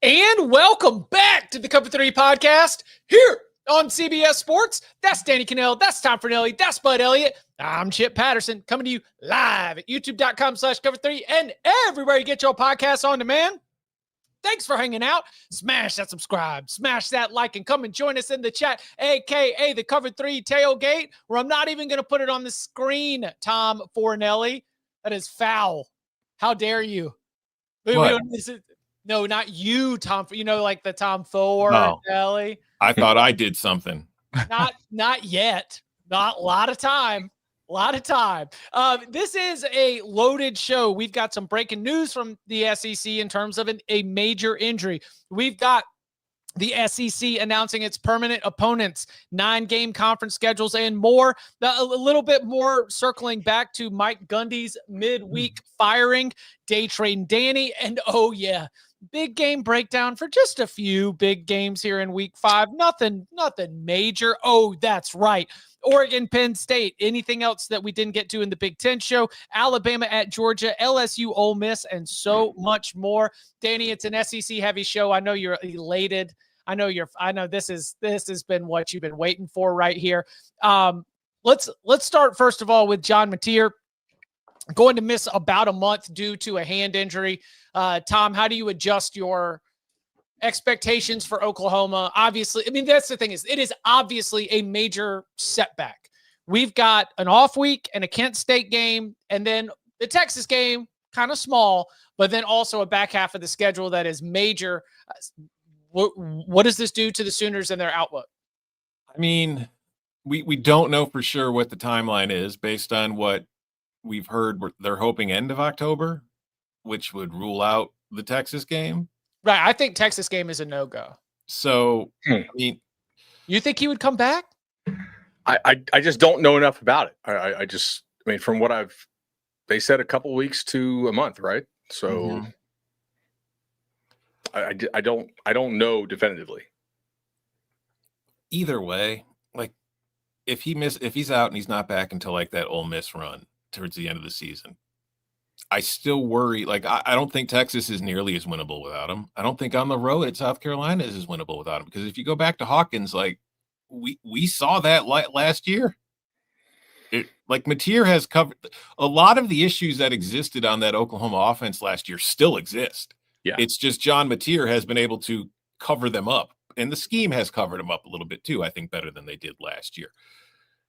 And welcome back to the Cover 3 podcast here on CBS Sports. That's Danny Kanell. That's Tom Fornelli. That's Bud Elliott. I'm Chip Patterson coming to you live at youtube.com/cover3 and everywhere you get your podcasts on demand. Thanks for hanging out. Smash that subscribe, smash that like, and come and join us in the chat, a.k.a. the Cover 3 tailgate, where I'm not even going to put it on the screen, Tom Fornelli. That is foul. How dare you? What? No, not you, Tom. You know, like the Tom Fornelli. I thought I did something. Not yet. Not a lot of time. This is a loaded show. We've got some breaking news from the SEC in terms of a major injury. We've got the SEC announcing its permanent opponents, 9-game conference schedules, and more. A little bit more circling back to Mike Gundy's midweek firing, day trading Danny, and oh yeah, big game breakdown for just a few big games here in week 5. Nothing major. Oh, that's right. Oregon-Penn State. Anything else that we didn't get to in the Big Ten show? Alabama at Georgia, LSU-Ole Miss, and so much more. Danny, it's an SEC heavy show. I know you're elated. I know this has been what you've been waiting for right here. Let's start first of all with John Mateer. Going to miss about a month due to a hand injury. Tom, how do you adjust your expectations for Oklahoma? Obviously, I mean, that's the thing is it is obviously a major setback. We've got an off week and a Kent State game, and then the Texas game, kind of small, but then also a back half of the schedule that is major. What does this do to the Sooners and their outlook? I mean, we don't know for sure what the timeline is based on what we've heard. They're hoping end of October, which would rule out the Texas game. Right. I think Texas game is a no-go. So, I mean, you think he would come back? I just don't know enough about it. I mean, from what they said a couple weeks to a month, right? So I don't know definitively. Either way, like if he's out and he's not back until like that Ole Miss run towards the end of the season, I still worry. Like, I don't think Texas is nearly as winnable without him. I don't think on the road at South Carolina is as winnable without him. Because if you go back to Hawkins, like we saw that last year. Like Mateer has covered a lot of the issues that existed on that Oklahoma offense last year still exist. Yeah, it's just John Mateer has been able to cover them up, and the scheme has covered them up a little bit too. I think better than they did last year.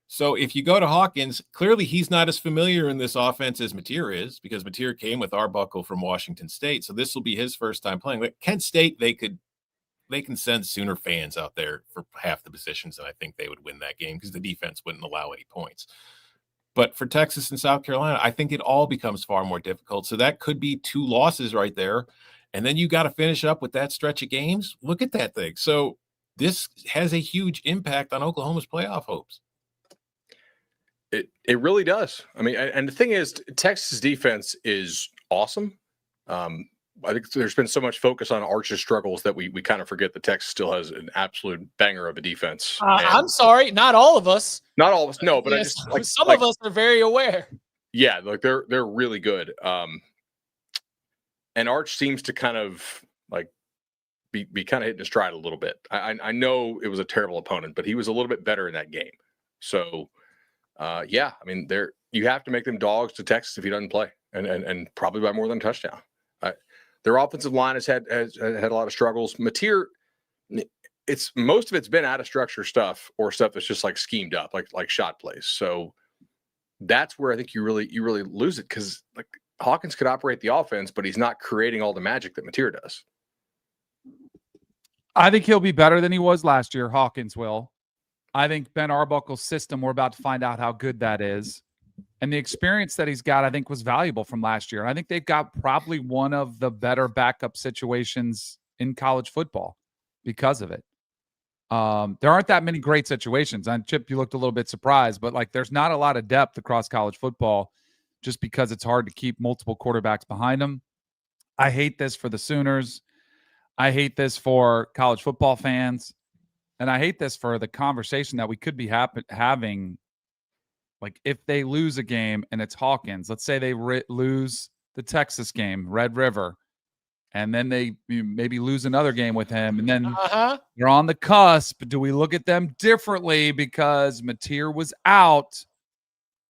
So if you go to Hawkins, clearly he's not as familiar in this offense as Mateer is, because Mateer came with Arbuckle from Washington State. So this will be his first time playing. Like Kent State, they can send Sooner fans out there for half the positions, and I think they would win that game because the defense wouldn't allow any points. But for Texas and South Carolina, I think it all becomes far more difficult. So that could be 2 losses right there. And then you got to finish up with that stretch of games. Look at that thing. So this has a huge impact on Oklahoma's playoff hopes. It really does. I mean, and the thing is, Texas defense is awesome. I think there's been so much focus on Arch's struggles that we kind of forget that Texas still has an absolute banger of a defense. I'm sorry, not all of us. Not all of us, no, but yes, I just some of us are very aware. Yeah, like they're really good. And Arch seems to kind of like be kind of hitting his stride a little bit. I know it was a terrible opponent, but he was a little bit better in that game. So. Yeah, I mean, you have to make them dogs to Texas if he doesn't play, and probably by more than a touchdown. Their offensive line has had a lot of struggles. Mateer, most of it's been out of structure stuff or stuff that's just like schemed up, like shot plays. So that's where I think you really lose it, because like Hawkins could operate the offense, but he's not creating all the magic that Mateer does. I think he'll be better than he was last year. Hawkins will. I think Ben Arbuckle's system, we're about to find out how good that is. And the experience that he's got, I think, was valuable from last year. I think they've got probably one of the better backup situations in college football because of it. There aren't that many great situations. And Chip, you looked a little bit surprised, but like there's not a lot of depth across college football just because it's hard to keep multiple quarterbacks behind them. I hate this for the Sooners. I hate this for college football fans. And I hate this for the conversation that we could be having. Like if they lose a game and it's Hawkins, let's say they lose the Texas game, Red River. and then they maybe lose another game with him, and then Uh-huh. they're on the cusp. Do we look at them differently because Mateer was out?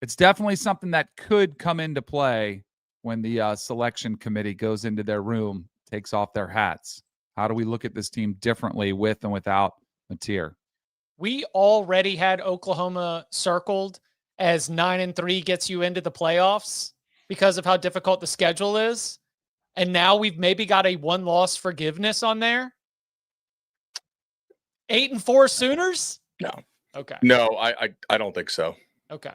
It's definitely something that could come into play when the selection committee goes into their room, takes off their hats. How do we look at this team differently with and without Mateer? We already had Oklahoma circled as 9-3 gets you into the playoffs because of how difficult the schedule is. And now we've maybe got a 1-loss forgiveness on there. 8-4 Sooners? No. Okay. No, I don't think so. Okay.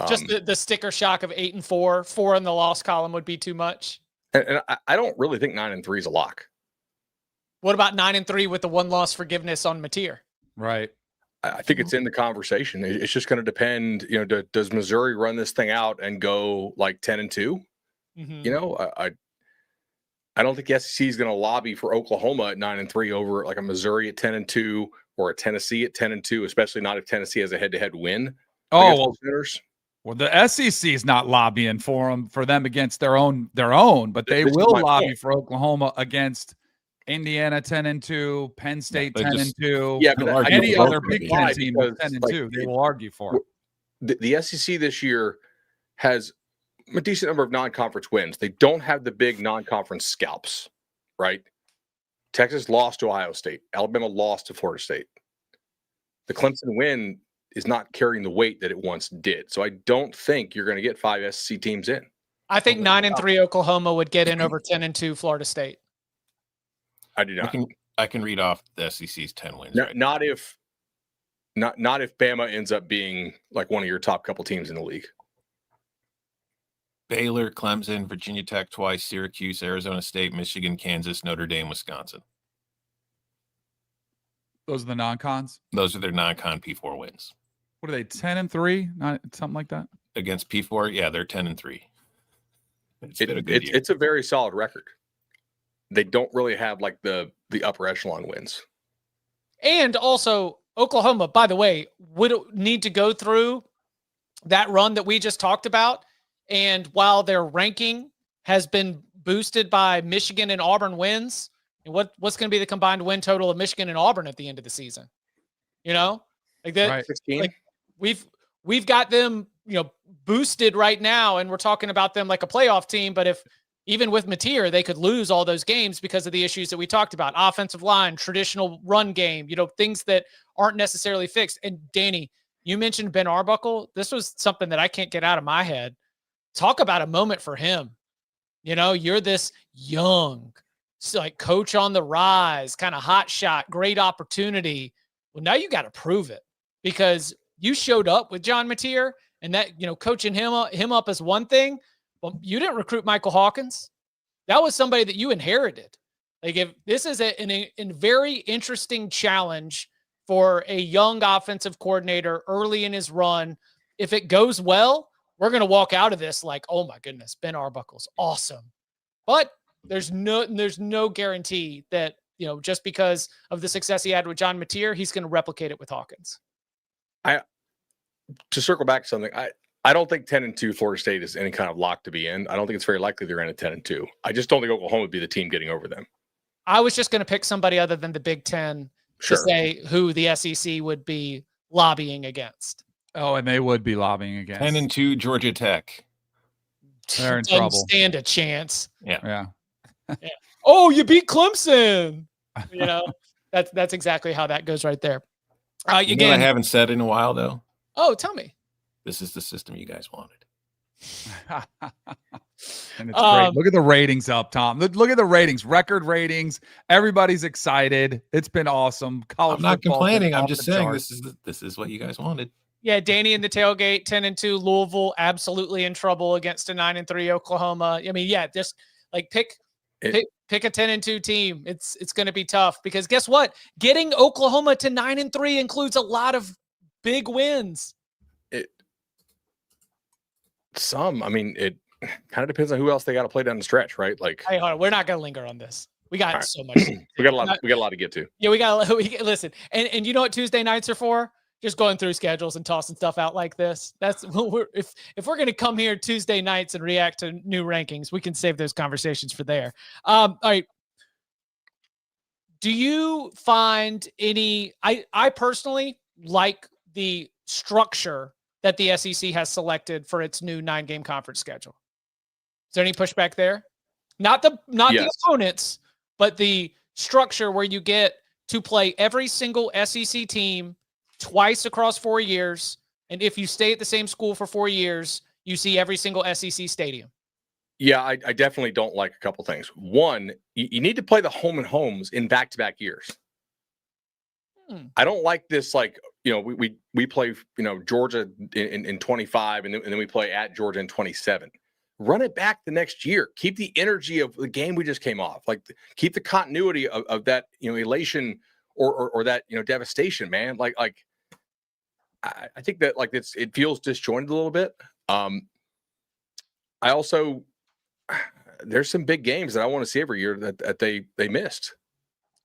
Just the sticker shock of 8-4, 4 in the loss column would be too much. And I don't really think 9-3 is a lock. What about 9-3 with the 1-loss forgiveness on Mateer? Right. I think it's in the conversation. It's just going to depend. Does Missouri run this thing out and go like 10-2? Mm-hmm. I don't think the SEC is going to lobby for Oklahoma at 9-3 over like a Missouri at 10-2 or a Tennessee at 10-2, especially not if Tennessee has a head-to-head win. Oh, well, the SEC is not lobbying for them against their own, but they will lobby for Oklahoma against Indiana 10-2, Penn State 10-2. Yeah, but any other Big Ten Ten team 10-2, they will argue for it. The SEC this year has a decent number of non-conference wins. They don't have the big non-conference scalps, right? Texas lost to Ohio State. Alabama lost to Florida State. The Clemson win is not carrying the weight that it once did. So I don't think you're going to get 5 SEC teams in. I think 9-3 Oklahoma would get in over 10-2 Florida State. I do not. I can read off the SEC's 10 wins. Not if Bama ends up being like one of your top couple teams in the league. Baylor, Clemson, Virginia Tech twice, Syracuse, Arizona State, Michigan, Kansas, Notre Dame, Wisconsin. Those are the non-cons? Those are their non-con P4 wins. What are they, 10-3? Not something like that? Against P4, yeah, they're 10-3. It's a very solid record. They don't really have like the upper echelon wins. And also Oklahoma, by the way, would need to go through that run that we just talked about. And while their ranking has been boosted by Michigan and Auburn wins, what's going to be the combined win total of Michigan and Auburn at the end of the season? Like that, right. 16. Like we've got them, boosted right now, and we're talking about them like a playoff team. But if even with Mateer, they could lose all those games because of the issues that we talked about: offensive line, traditional run game, things that aren't necessarily fixed. And Danny, you mentioned Ben Arbuckle. This was something that I can't get out of my head. Talk about a moment for him. You're this young, like coach on the rise, kind of hot shot, great opportunity. Well, now you got to prove it, because you showed up with John Mateer, and that, coaching him up is one thing. Well, you didn't recruit Michael Hawkins. That was somebody that you inherited. Like, if this is a very interesting challenge for a young offensive coordinator early in his run. If it goes well, we're going to walk out of this like, oh my goodness, Ben Arbuckle's awesome. But there's no guarantee that, just because of the success he had with John Mateer, he's going to replicate it with Hawkins. To circle back to something, I don't think 10-2 Florida State is any kind of lock to be in. I don't think it's very likely they're in at 10-2. I just don't think Oklahoma would be the team getting over them. I was just going to pick somebody other than the Big Ten to say who the SEC would be lobbying against. Oh, and they would be lobbying against 10-2 Georgia Tech. They're in trouble. Stand a chance. Yeah. Oh, you beat Clemson. That's exactly how that goes right there. Again, I haven't said in a while though. Oh, tell me. This is the system you guys wanted. And it's great. Look at the ratings up, Tom. Look at the ratings, record ratings. Everybody's excited. It's been awesome. I'm not complaining. I'm just saying this is what you guys wanted. Yeah, Danny in the tailgate, 10-2 Louisville, absolutely in trouble against a 9-3 Oklahoma. I mean, yeah, just like pick a 10-2 team. It's going to be tough, because guess what? Getting Oklahoma to 9-3 includes a lot of big wins. It kind of depends on who else they got to play down the stretch, right? Like, hey, hold on, we're not going to linger on this. We got so much. we got a lot to get to. Yeah, we listen. And you know what Tuesday nights are for? Just going through schedules and tossing stuff out like this. That's what if we're going to come here Tuesday nights and react to new rankings, we can save those conversations for there. All right, Do you find any? I personally like the structure that the SEC has selected for its new 9-game conference schedule. Is there any pushback there? Not the opponents, but the structure where you get to play every single SEC team twice across 4 years. And if you stay at the same school for 4 years, you see every single SEC stadium. Yeah, I definitely don't like a couple things. One, you need to play the home and homes in back-to-back years. I don't like this, like, we play, Georgia in 25, and then we play at Georgia in 27. Run it back the next year. Keep the energy of the game we just came off. Like, keep the continuity of that, elation or that, devastation, man. Like I think that, like, it feels disjointed a little bit. I also, there's some big games that I want to see every year that they missed.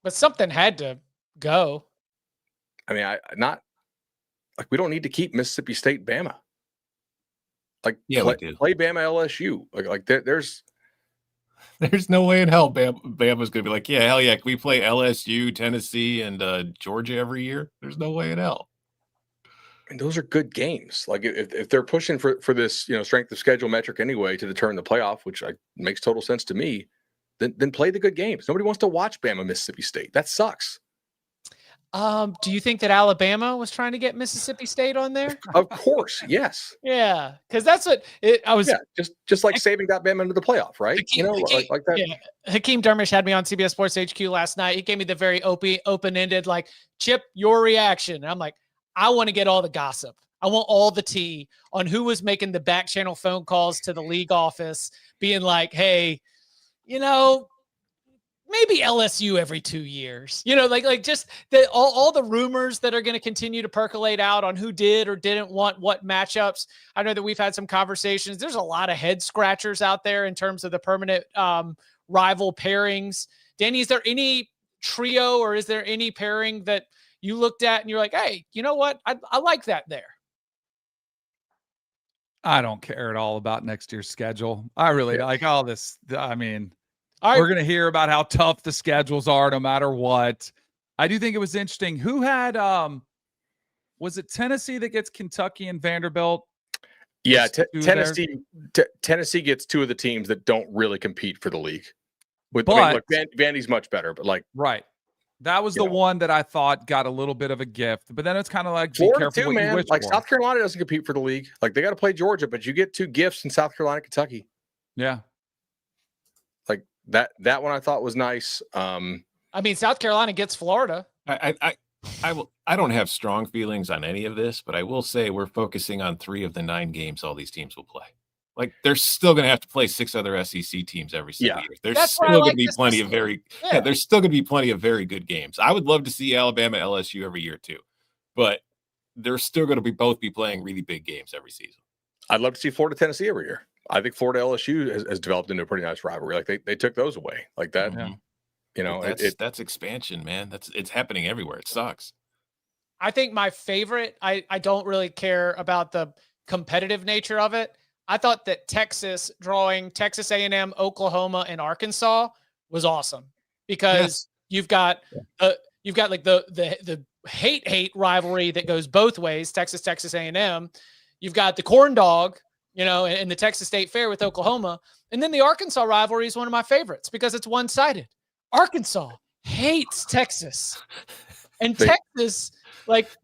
But something had to go. I mean, we don't need to keep Mississippi State, Bama. Like, play Bama LSU. Like there's no way in hell Bama's going to be like, yeah, hell yeah, can we play LSU, Tennessee, and Georgia every year? There's no way in hell. And those are good games. Like, if they're pushing for this, strength of schedule metric anyway to determine the playoff, which makes total sense to me, then play the good games. Nobody wants to watch Bama Mississippi State. That sucks. Do you think that Alabama was trying to get Mississippi State on there? Of course, yes. Yeah, because that's what I was. Yeah, just like saving that Bama into the playoff, right? Like that. Yeah. Hakeem Dermish had me on CBS Sports HQ last night. He gave me the very open-ended, like, Chip, your reaction. And I'm like, I want to get all the gossip. I want all the tea on who was making the back channel phone calls to the league office, being like, hey, maybe LSU every 2 years, like just all the rumors that are going to continue to percolate out on who did or didn't want what matchups. I know that we've had some conversations. There's a lot of head scratchers out there in terms of the permanent rival pairings. Danny, is there any trio or is there any pairing that you looked at and you're like, hey, you know what? I like that there. I don't care at all about next year's schedule. I really like all this. I mean, all we're going to hear about how tough the schedules are no matter what. I do think it was interesting. Who had, was it Tennessee that gets Kentucky and Vanderbilt? Yeah, Tennessee gets two of the teams that don't really compete for the league. Vandy's much better, but right. That was the one that I thought got a little bit of a gift, but then it's kind of like, Florida be careful too, what man. You wish like for. South Carolina doesn't compete for the league. Like, they got to play Georgia, but you get two gifts in South Carolina, Kentucky. Yeah. Like that one I thought was nice. I mean, South Carolina gets Florida. I don't have strong feelings on any of this, but I will say we're focusing on 3 of the 9 games all these teams will play. Like, they're still going to have to play 6 other SEC teams every single year. There's still going to be plenty of there's still going to be plenty of very good games. I would love to see Alabama, LSU every year too, but they're still going to both be playing really big games every season. I'd love to see Florida, Tennessee every year. I think Florida, LSU has developed into a pretty nice rivalry. Like, they took those away like that. Mm-hmm. That's expansion, man. It's happening everywhere. It sucks. I think my favorite, I don't really care about the competitive nature of it. I thought that Texas drawing Texas A&M, Oklahoma, and Arkansas was awesome because you've got like the hate rivalry that goes both ways. Texas A&M. You've got the corn dog, and the Texas State Fair with Oklahoma, and then the Arkansas rivalry is one of my favorites because it's one-sided. Arkansas hates Texas, and Texas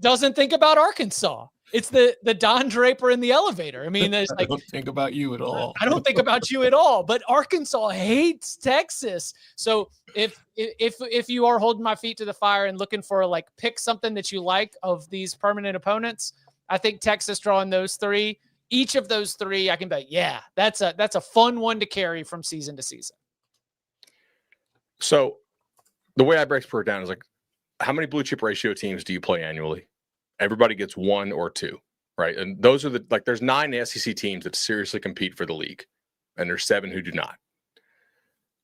doesn't think about Arkansas. It's the Don Draper in the elevator. I mean, I don't think about you at all. I don't think about you at all. But Arkansas hates Texas. So if you are holding my feet to the fire and looking for pick something that you like of these permanent opponents, I think Texas drawing those 3. Each of those 3, I can be like, yeah, that's a fun one to carry from season to season. So the way I break it down is how many blue chip ratio teams do you play annually? Everybody gets 1 or 2, right? And those are there's 9 SEC teams that seriously compete for the league, and there's 7 who do not.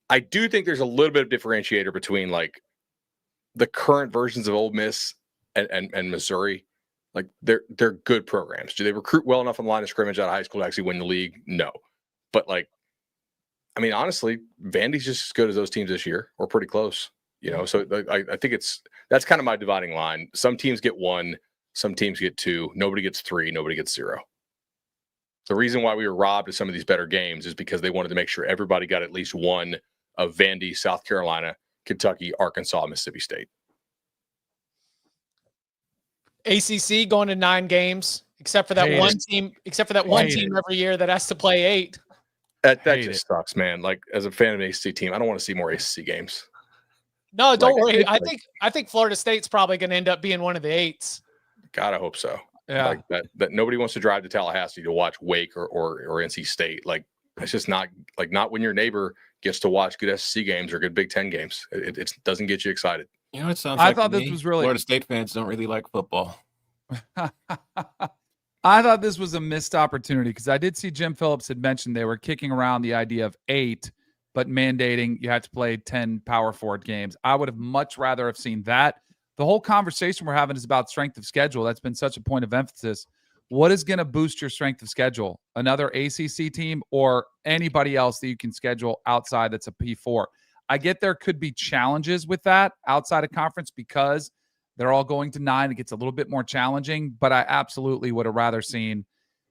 I do think there's a little bit of differentiator between the current versions of Ole Miss and Missouri. They're good programs. Do they recruit well enough on the line of scrimmage out of high school to actually win the league? No. But honestly, Vandy's just as good as those teams this year, or pretty close. So I think that's kind of my dividing line. Some teams get 1, some teams get 2, nobody gets 3, nobody gets 0. The reason why we were robbed of some of these better games is because they wanted to make sure everybody got at least 1 of Vandy, South Carolina, Kentucky, Arkansas, Mississippi State. ACC going to 9 games, except for that one team every year that has to play 8. That just sucks, man. Like, as a fan of an ACC team, I don't want to see more ACC games. No, don't worry. I think Florida State's probably going to end up being one of the 8s. God, I hope so. Yeah. Like that nobody wants to drive to Tallahassee to watch Wake or NC State. Like, it's just not when your neighbor gets to watch good SEC games or good Big Ten games. It doesn't get you excited. You know, it sounds. I thought this was really Florida State fans don't really like football. I thought this was a missed opportunity because I did see Jim Phillips had mentioned they were kicking around the idea of 8, but mandating you had to play 10 power forward games. I would have much rather have seen that. The whole conversation we're having is about strength of schedule. That's been such a point of emphasis. What is going to boost your strength of schedule? Another ACC team or anybody else that you can schedule outside that's a P4? I get there could be challenges with that outside of conference because they're all going to 9. It gets a little bit more challenging, but I absolutely would have rather seen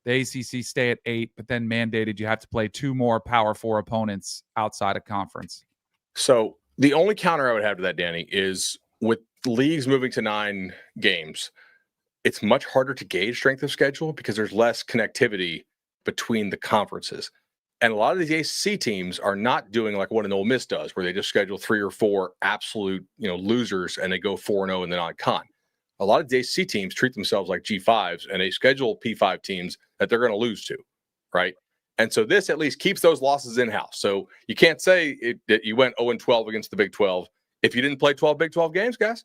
the ACC stay at 8, but then mandated you have to play 2 more Power 4 opponents outside of conference. So the only counter I would have to that, Danny, is with leagues moving to 9 games, it's much harder to gauge strength of schedule because there's less connectivity between the conferences. And a lot of these ACC teams are not doing like what an Ole Miss does, where they just schedule 3 or 4 absolute, losers and they go 4-0 in the non-con. A lot of the ACC teams treat themselves like G5s and they schedule P5 teams that they're going to lose to, right? And so this at least keeps those losses in-house. So you can't say that you went 0-12 against the Big 12 if you didn't play 12 Big 12 games, guys,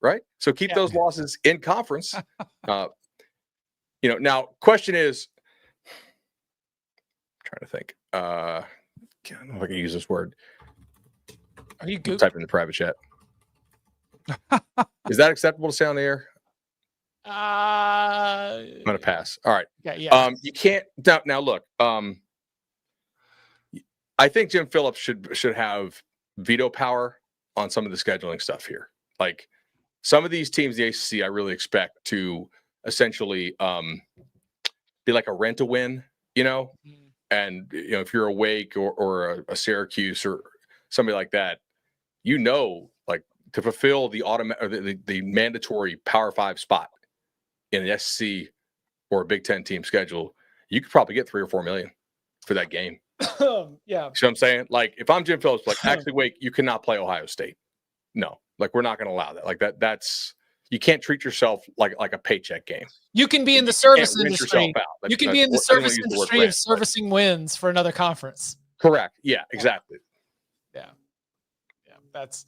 right? So keep those losses in conference. Now question is, trying to think. I don't know if I can use this word. Are you Googling? Type in the private chat. Is that acceptable to say on the air? I'm gonna pass. All right. Yeah. You can't now look. I think Jim Phillips should have veto power on some of the scheduling stuff here. Like some of these teams, the ACC, I really expect to essentially be like a rent to win, And if you're a Wake or a Syracuse or somebody like that, like to fulfill the mandatory Power 5 spot in an SEC or a Big Ten team schedule, you could probably get $3 or $4 million for that game. Yeah. See what I'm saying? Like if I'm Jim Phillips, like actually, Wake, you cannot play Ohio State. No, like we're not going to allow that. Like that's. You can't treat yourself like a paycheck game. You can be in the service industry. Like, you can be in the service industry of servicing wins for another conference. Correct. Yeah, exactly. Yeah. That's.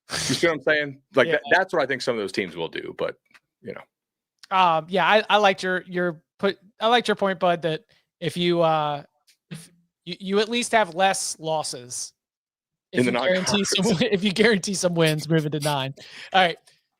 You see what I'm saying? Like that's what I think some of those teams will do. But I liked your point, Bud. That if you at least have less losses if you guarantee some wins moving to 9. All right.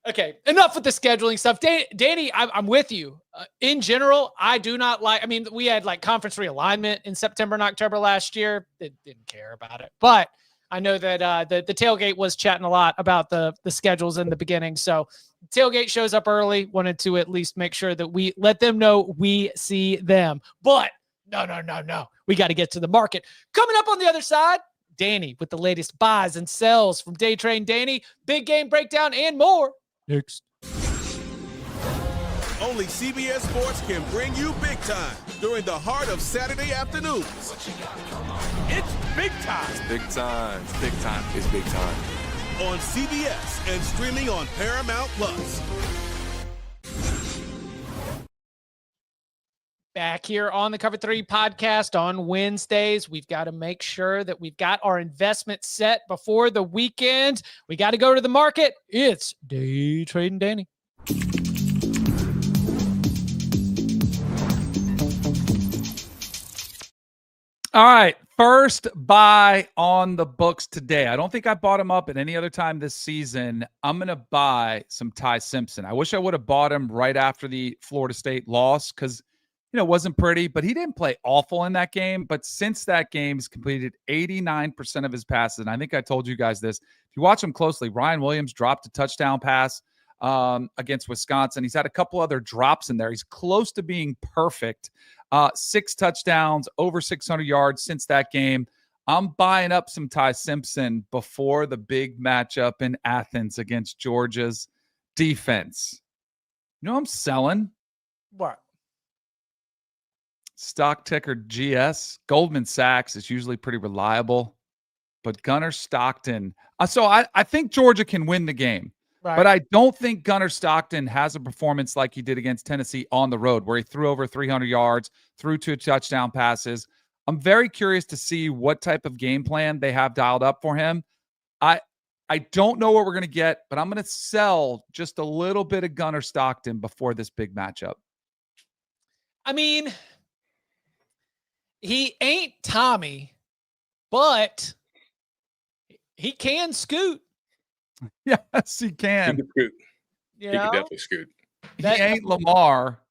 Okay, enough with the scheduling stuff. Danny, I'm with you. In general, I do not like – we had like conference realignment in September and October last year. Didn't care about it. But I know that the tailgate was chatting a lot about the schedules in the beginning. So tailgate shows up early. Wanted to at least make sure that we let them know we see them. But no. We got to get to the market. Coming up on the other side, Danny with the latest buys and sells from Day Train Danny, big game breakdown, and more. Next. Only CBS Sports can bring you big time during the heart of Saturday afternoons. It's big time. It's big time. It's big time. It's big time. On CBS and streaming on Paramount Plus. Back here on the Cover 3 podcast on Wednesdays. We've got to make sure that we've got our investment set before the weekend. We got to go to the market. It's Day Trading Danny. All right. First buy on the books today. I don't think I bought him up at any other time this season. I'm going to buy some Ty Simpson. I wish I would have bought him right after the Florida State loss because wasn't pretty, but he didn't play awful in that game. But since that game, he's completed 89% of his passes. And I think I told you guys this. If you watch him closely, Ryan Williams dropped a touchdown pass against Wisconsin. He's had a couple other drops in there. He's close to being perfect. 6 touchdowns, over 600 yards since that game. I'm buying up some Ty Simpson before the big matchup in Athens against Georgia's defense. I'm selling. What? Stock ticker GS. Goldman Sachs is usually pretty reliable, but Gunnar Stockton. So I think Georgia can win the game, Right. but I don't think Gunnar Stockton has a performance like he did against Tennessee on the road, where he threw over 300 yards, threw 2 touchdown passes. I'm very curious to see what type of game plan they have dialed up for him. I don't know what we're going to get, but I'm going to sell just a little bit of Gunnar Stockton before this big matchup. I mean, he ain't Tommy, but he can scoot. Yes, he can. He can scoot. You He can know? definitely scoot. He ain't Lamar.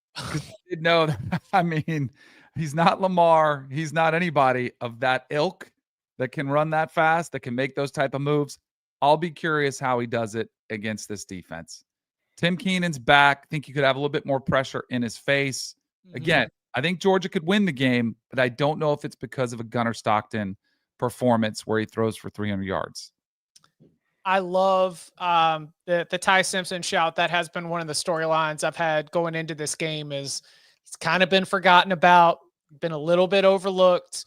No, I mean, he's not Lamar. He's not anybody of that ilk that can run that fast, that can make those type of moves. I'll be curious how he does it against this defense. Tim Keenan's back. I think he could have a little bit more pressure in his face. Again, I think Georgia could win the game, but I don't know if it's because of a Gunnar Stockton performance where he throws for 300 yards. I love the Ty Simpson shout. That has been one of the storylines I've had going into this game. Is it's kind of been forgotten about, been a little bit overlooked.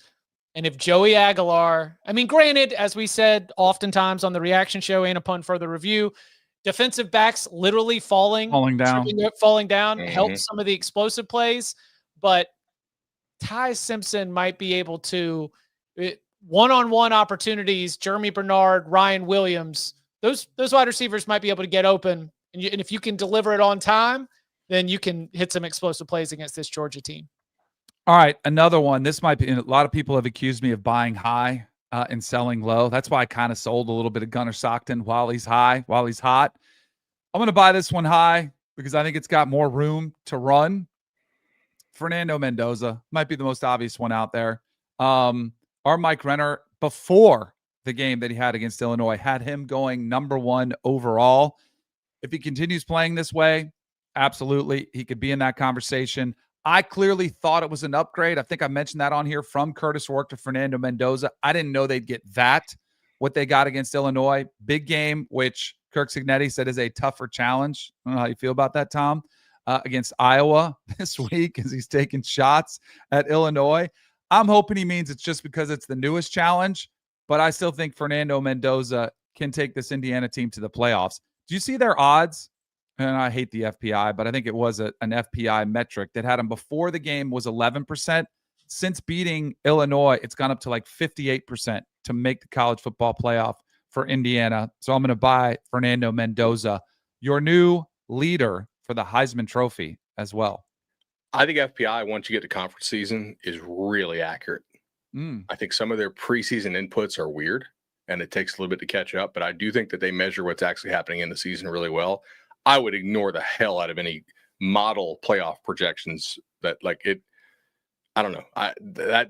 And if Joey Aguilar, I mean, granted, as we said oftentimes on the reaction show and upon further review, defensive backs literally falling down helps some of the explosive plays. But Ty Simpson might be able to one-on-one opportunities. Jeremy Bernard, Ryan Williams, those wide receivers might be able to get open. And if you can deliver it on time, then you can hit some explosive plays against this Georgia team. All right, another one. This might be, a lot of people have accused me of buying high and selling low. That's why I kind of sold a little bit of Gunnar Stockton while he's high, while he's hot. I'm going to buy this one high because I think it's got more room to run. Fernando Mendoza might be the most obvious one out there. Our Mike Renner, before the game that he had against Illinois, had him going number 1 overall. If he continues playing this way, absolutely, he could be in that conversation. I clearly thought it was an upgrade. I think I mentioned that on here, from Curtis Rourke to Fernando Mendoza. I didn't know they'd get that, what they got against Illinois. Big game, which Kirk Cignetti said is a tougher challenge. I don't know how you feel about that, Tom. Against Iowa this week as he's taking shots at Illinois. I'm hoping he means it's just because it's the newest challenge, but I still think Fernando Mendoza can take this Indiana team to the playoffs. Do you see their odds? And I hate the FPI, but I think it was an FPI metric that had him before the game was 11%. Since beating Illinois, it's gone up to like 58% to make the college football playoff for Indiana. So I'm going to buy Fernando Mendoza, your new leader for the Heisman Trophy as well. I think FPI, once you get to conference season, is really accurate. I think some of their preseason inputs are weird, and it takes a little bit to catch up, but I do think that they measure what's actually happening in the season really well. I would ignore the hell out of any model playoff projections that, like, it, I don't know.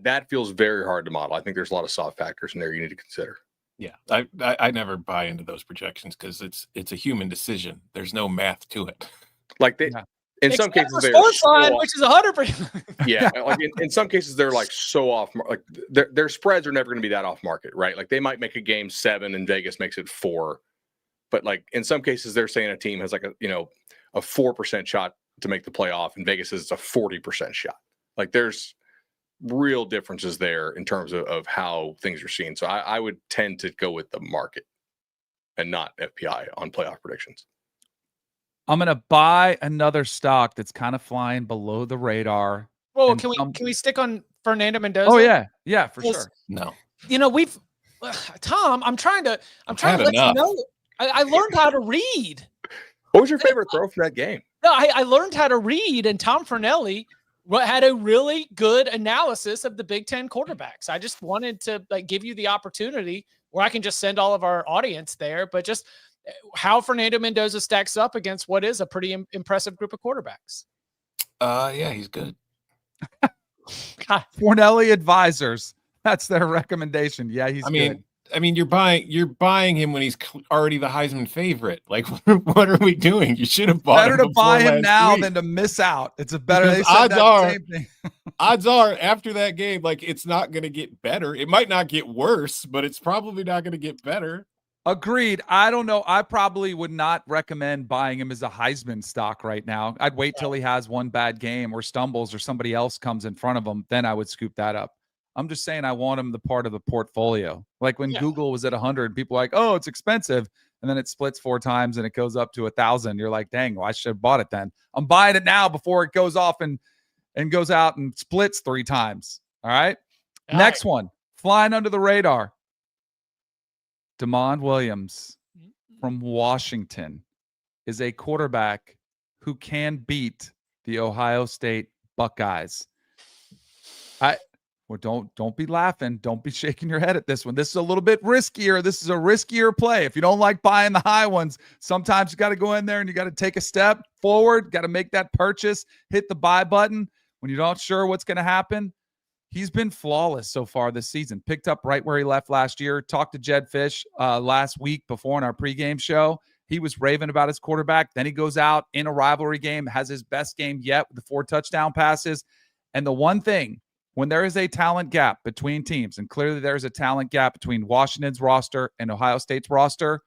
That feels very hard to model. I think there's a lot of soft factors in there you need to consider. Yeah, I never buy into those projections because it's a human decision. There's no math to it. Like they, in Except some cases, for they're sports so line, off. which is 100%. Yeah, like in some cases they're like so off. Like their spreads are never going to be that off market, right? Like they might make a game 7 and Vegas makes it 4, but like in some cases they're saying a team has like a 4% shot to make the playoff, and Vegas says it's a 40% shot. Like there's real differences there in terms of how things are seen. So I would tend to go with the market and not FPI on playoff predictions. I'm going to buy another stock that's kind of flying below the radar. Whoa, can we stick on Fernando Mendoza? Oh yeah, for sure. No, we've Tom. I'm trying to let you know. I learned how to read. What was your favorite throw from that game? No, I learned how to read, and Tom Fornelli had a really good analysis of the Big Ten quarterbacks. I just wanted to give you the opportunity where I can just send all of our audience there, but just how Fernando Mendoza stacks up against what is a pretty impressive group of quarterbacks. Yeah, he's good. Fornelli Advisors. That's their recommendation. Yeah, he's good. I mean, you're buying him when he's already the Heisman favorite. Like, what are we doing? You should have bought him. Better to buy him now than to miss out. It's a better. Odds are after that game, like it's not going to get better. It might not get worse, but it's probably not going to get better. Agreed. I don't know. I probably would not recommend buying him as a Heisman stock right now. I'd wait till he has one bad game or stumbles or somebody else comes in front of him. Then I would scoop that up. I'm just saying I want him the part of the portfolio. Like when Google was at 100, people were like, oh, it's expensive. And then it splits 4 times and it goes up to 1,000. You're like, dang, well, I should have bought it then. I'm buying it now before it goes off and goes out and splits 3 times. All right. Next one, flying under the radar. Damon Williams from Washington is a quarterback who can beat the Ohio State Buckeyes. Don't be laughing. Don't be shaking your head at this one. This is a little bit riskier. This is a riskier play. If you don't like buying the high ones, sometimes you got to go in there and you got to take a step forward, got to make that purchase, hit the buy button when you're not sure what's going to happen. He's been flawless so far this season. Picked up right where he left last year. Talked to Jed Fish last week before in our pregame show. He was raving about his quarterback. Then he goes out in a rivalry game, has his best game yet with the 4 touchdown passes. And the one thing, when there is a talent gap between teams, and clearly there's a talent gap between Washington's roster and Ohio State's roster,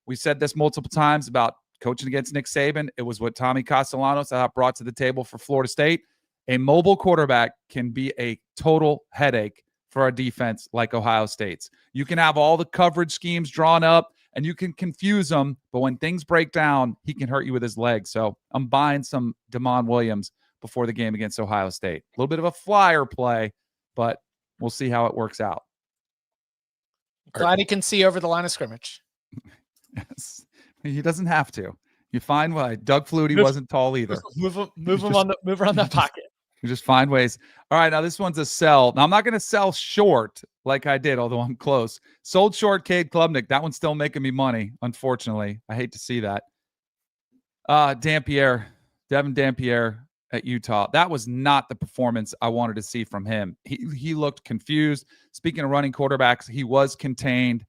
we said this multiple times about coaching against Nick Saban. It was what Tommy Castellanos brought to the table for Florida State. A mobile quarterback can be a total headache for a defense like Ohio State's. You can have all the coverage schemes drawn up and you can confuse them, but when things break down, he can hurt you with his legs. So I'm buying some Damon Williams before the game against Ohio State. A little bit of a flyer play, but we'll see how it works out. Glad he can see over the line of scrimmage. Yes. He doesn't have to. You find why. Doug Flutie wasn't tall either. Move around that pocket. You just find ways. All right, now this one's a sell. Now I'm not going to sell short like I did, although I'm close. Sold short Cade Klubnik. That one's still making me money, unfortunately. I hate to see that. Devin Dampierre at Utah. That was not the performance I wanted to see from him. He looked confused. Speaking of running quarterbacks, he was contained.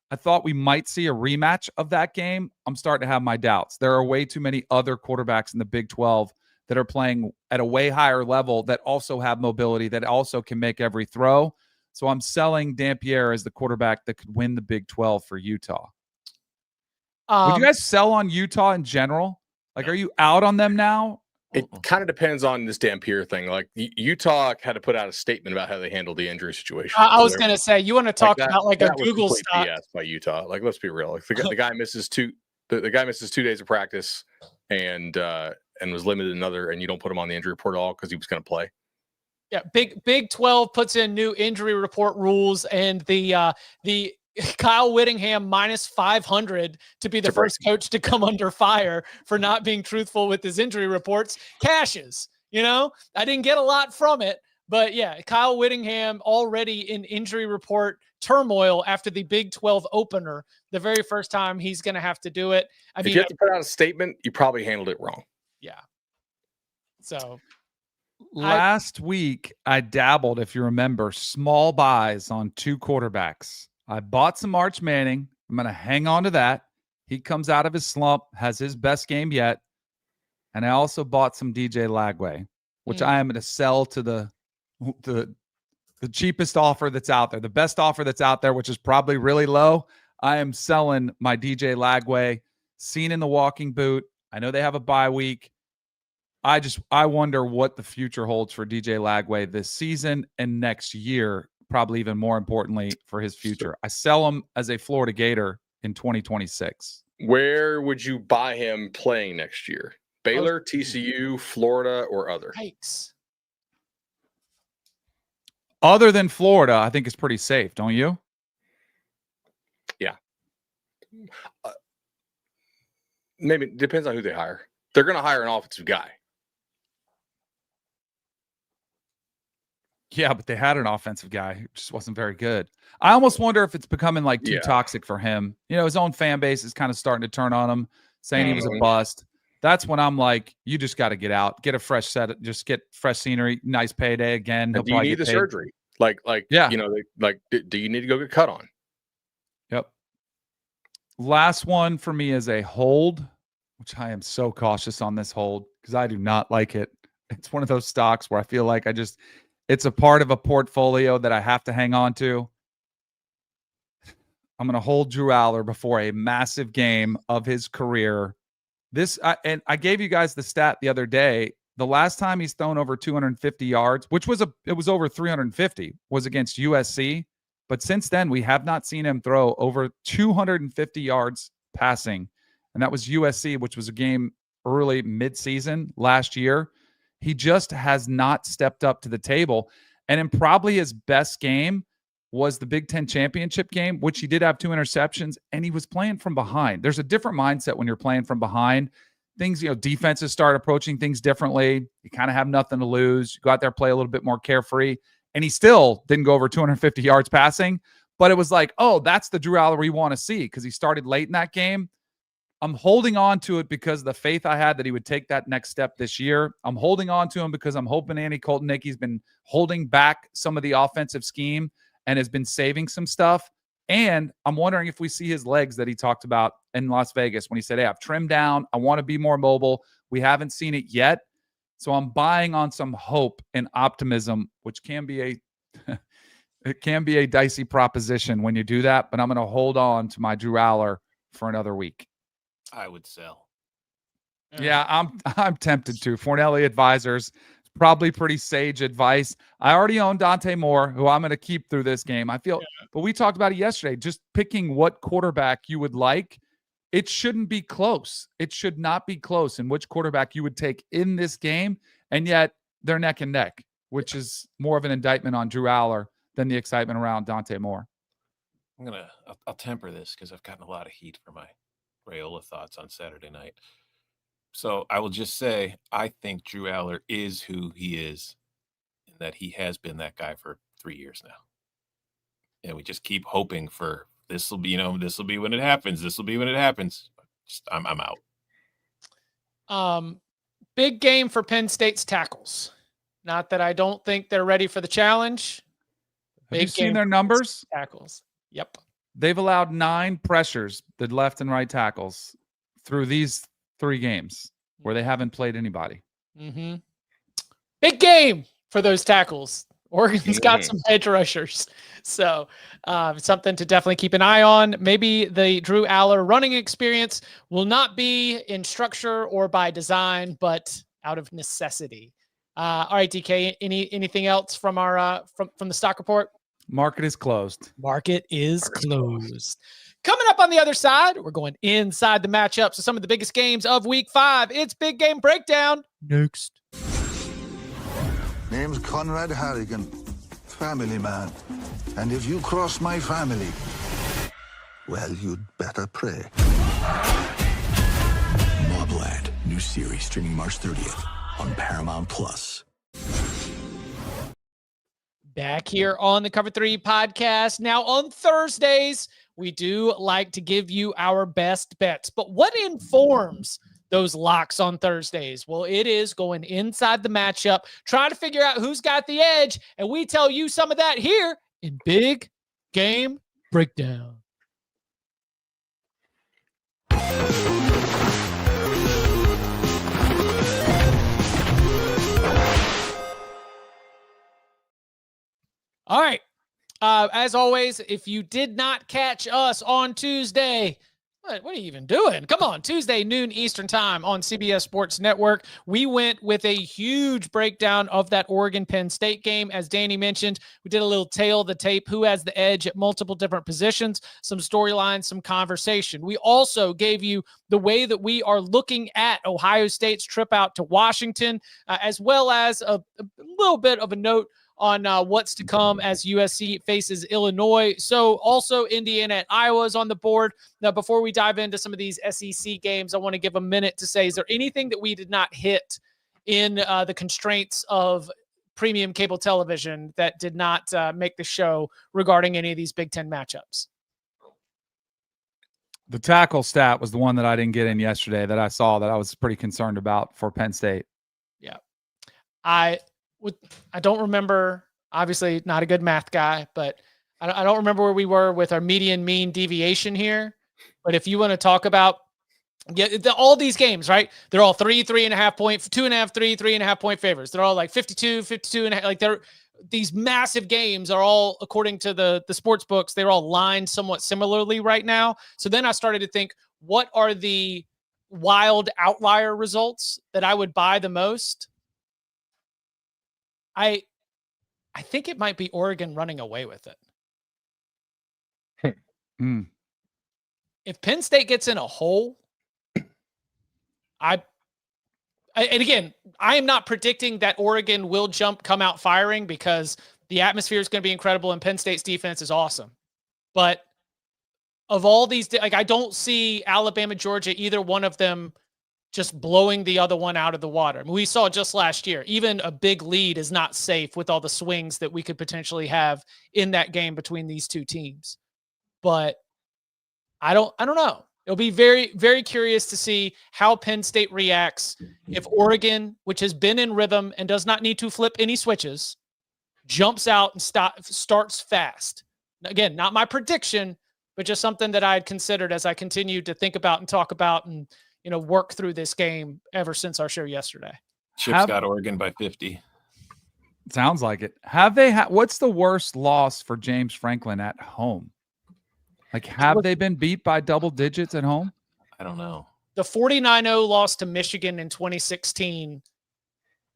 I thought we might see a rematch of that game. I'm starting to have my doubts. There are way too many other quarterbacks in the Big 12 that are playing at a way higher level that also have mobility, that also can make every throw. So I'm selling Dampierre as the quarterback that could win the Big 12 for Utah. Would you guys sell on Utah in general? Like, are you out on them now? It kind of depends on this Dampierre thing. Like Utah had to put out a statement about how they handled the injury situation. I was going to say, you want to talk about like a Google stock by Utah. Like, let's be real. Like the guy misses the guy misses 2 days of practice and was limited another, and you don't put him on the injury report at all because he was going to play. Yeah, Big 12 puts in new injury report rules, and the Kyle Whittingham minus 500 to be the first coach to come under fire for not being truthful with his injury reports cashes. I didn't get a lot from it, but yeah, Kyle Whittingham already in injury report turmoil after the Big 12 opener. The very first time he's going to have to do it. If you have to put out a statement, you probably handled it wrong. Yeah. So last week I dabbled, if you remember, small buys on 2 quarterbacks. I bought some Arch Manning. I'm going to hang on to that. He comes out of his slump, has his best game yet. And I also bought some DJ Lagway, which I am going to sell to the cheapest offer that's out there, the best offer that's out there, which is probably really low. I am selling my DJ Lagway, seen in the walking boot. I know they have a bye week. I wonder what the future holds for DJ Lagway this season and next year. Probably even more importantly for his future. I sell him as a Florida Gator in 2026. Where would you buy him playing next year? Baylor, TCU, Florida, or other? Yikes. Other than Florida, I think it's pretty safe, don't you? Yeah. Maybe it depends on who they hire. They're going to hire an offensive guy. Yeah, but they had an offensive guy who just wasn't very good. I almost wonder if it's becoming too toxic for him. His own fan base is kind of starting to turn on him, saying he was a bust. that's when I'm like, you just got to get out, get a fresh set, just get fresh scenery, nice payday again. And do you need the surgery? Yeah. Do you need to go get cut on? Yep. Last one for me is a hold, which I am so cautious on this hold because I do not like it. It's one of those stocks where I feel like it's a part of a portfolio that I have to hang on to. I'm going to hold Drew Aller before a massive game of his career. And I gave you guys the stat the other day. The last time he's thrown over 250 yards, it was over 350, was against USC. But since then, we have not seen him throw over 250 yards passing. And that was USC, which was a game early mid-season last year. He just has not stepped up to the table. And in probably his best game was the Big Ten championship game, which he did have 2 interceptions, and he was playing from behind. There's a different mindset when you're playing from behind. Things, defenses start approaching things differently. You kind of have nothing to lose. You go out there, play a little bit more carefree. And he still didn't go over 250 yards passing. But it was like, oh, that's the Drew Aller we want to see because he started late in that game. I'm holding on to it because of the faith I had that he would take that next step this year. I'm holding on to him because I'm hoping Andy Koltnicki's been holding back some of the offensive scheme and has been saving some stuff. And I'm wondering if we see his legs that he talked about in Las Vegas when he said, hey, I've trimmed down. I want to be more mobile. We haven't seen it yet. So I'm buying on some hope and optimism, which can be a dicey proposition when you do that. But I'm going to hold on to my Drew Aller for another week. I would sell. Yeah, I'm tempted to. Fornelli Advisors, probably pretty sage advice. I already own Dante Moore, who I'm going to keep through this game. But we talked about it yesterday, just picking what quarterback you would like. It shouldn't be close. It should not be close in which quarterback you would take in this game. And yet they're neck and neck, which is more of an indictment on Drew Aller than the excitement around Dante Moore. I'll temper this because I've gotten a lot of heat for my Raiola thoughts on Saturday night. So I will just say, I think Drew Aller is who he is, and that he has been that guy for 3 years now. And we just keep hoping for this will be when it happens. This will be when it happens. I'm out. Big game for Penn State's tackles. Not that I don't think they're ready for the challenge. Have you seen their numbers? Tackles. Yep. They've allowed 9 pressures, the left and right tackles, through these 3 games where they haven't played anybody. Mm-hmm. Big game for those tackles. Oregon's got some edge rushers. So something to definitely keep an eye on. Maybe the Drew Aller running experience will not be in structure or by design, but out of necessity. All right, DK, anything else from our from the stock report? Market is closed. Market is closed. Coming up on the other side, we're going inside the matchups of some of the biggest games of Week 5. It's Big Game Breakdown. Next. Name's Conrad Harrigan, family man. And if you cross my family, well, you'd better pray. Mobland, new series streaming March 30th on Paramount Plus. Back here on the Cover 3 podcast. Now on Thursdays, we do like to give you our best bets. But what informs those locks on Thursdays? Well, it is going inside the matchup, trying to figure out who's got the edge. And we tell you some of that here in Big Game Breakdown. All right. As always, if you did not catch us on Tuesday, what are you even doing? Come on, Tuesday, noon Eastern time on CBS Sports Network. We went with a huge breakdown of that Oregon-Penn State game. As Danny mentioned, we did a little tail of the tape, who has the edge at multiple different positions, some storylines, some conversation. We also gave you the way that we are looking at Ohio State's trip out to Washington, as well as a little bit of a note on what's to come as USC faces Illinois. So also Indiana at Iowa is on the board. Now, before we dive into some of these SEC games, I want to give a minute to say, is there anything that we did not hit in the constraints of premium cable television that did not make the show regarding any of these Big Ten matchups? The tackle stat was the one that I didn't get in yesterday that I saw that I was pretty concerned about for Penn State. Yeah. I don't remember, obviously not a good math guy, but I don't remember where we were with our median mean deviation here. But if you want to talk about all these games, right? They're all 3.5 point, 2.5, 3.5 point favorites. They're all like 52 and like these massive games are all, according to the sports books, they're all lined somewhat similarly right now. So then I started to think, what are the wild outlier results that I would buy the most? I think it might be Oregon running away with it. If Penn State gets in a hole, and again, I am not predicting that Oregon will come out firing, because the atmosphere is going to be incredible and Penn State's defense is awesome. But of all these, like, I don't see Alabama, Georgia, either one of them just blowing the other one out of the water. I mean, we saw just last year, even a big lead is not safe with all the swings that we could potentially have in that game between these two teams. But I don't know. It'll be very, very curious to see how Penn State reacts if Oregon, which has been in rhythm and does not need to flip any switches, jumps out and starts fast. Again, not my prediction, but just something that I had considered as I continued to think about and talk about and work through this game ever since our show yesterday. Chip's got Oregon by 50. Sounds like it. Have they? What's the worst loss for James Franklin at home? Like, have they been beat by double digits at home? I don't know. The 49-0 loss to Michigan in 2016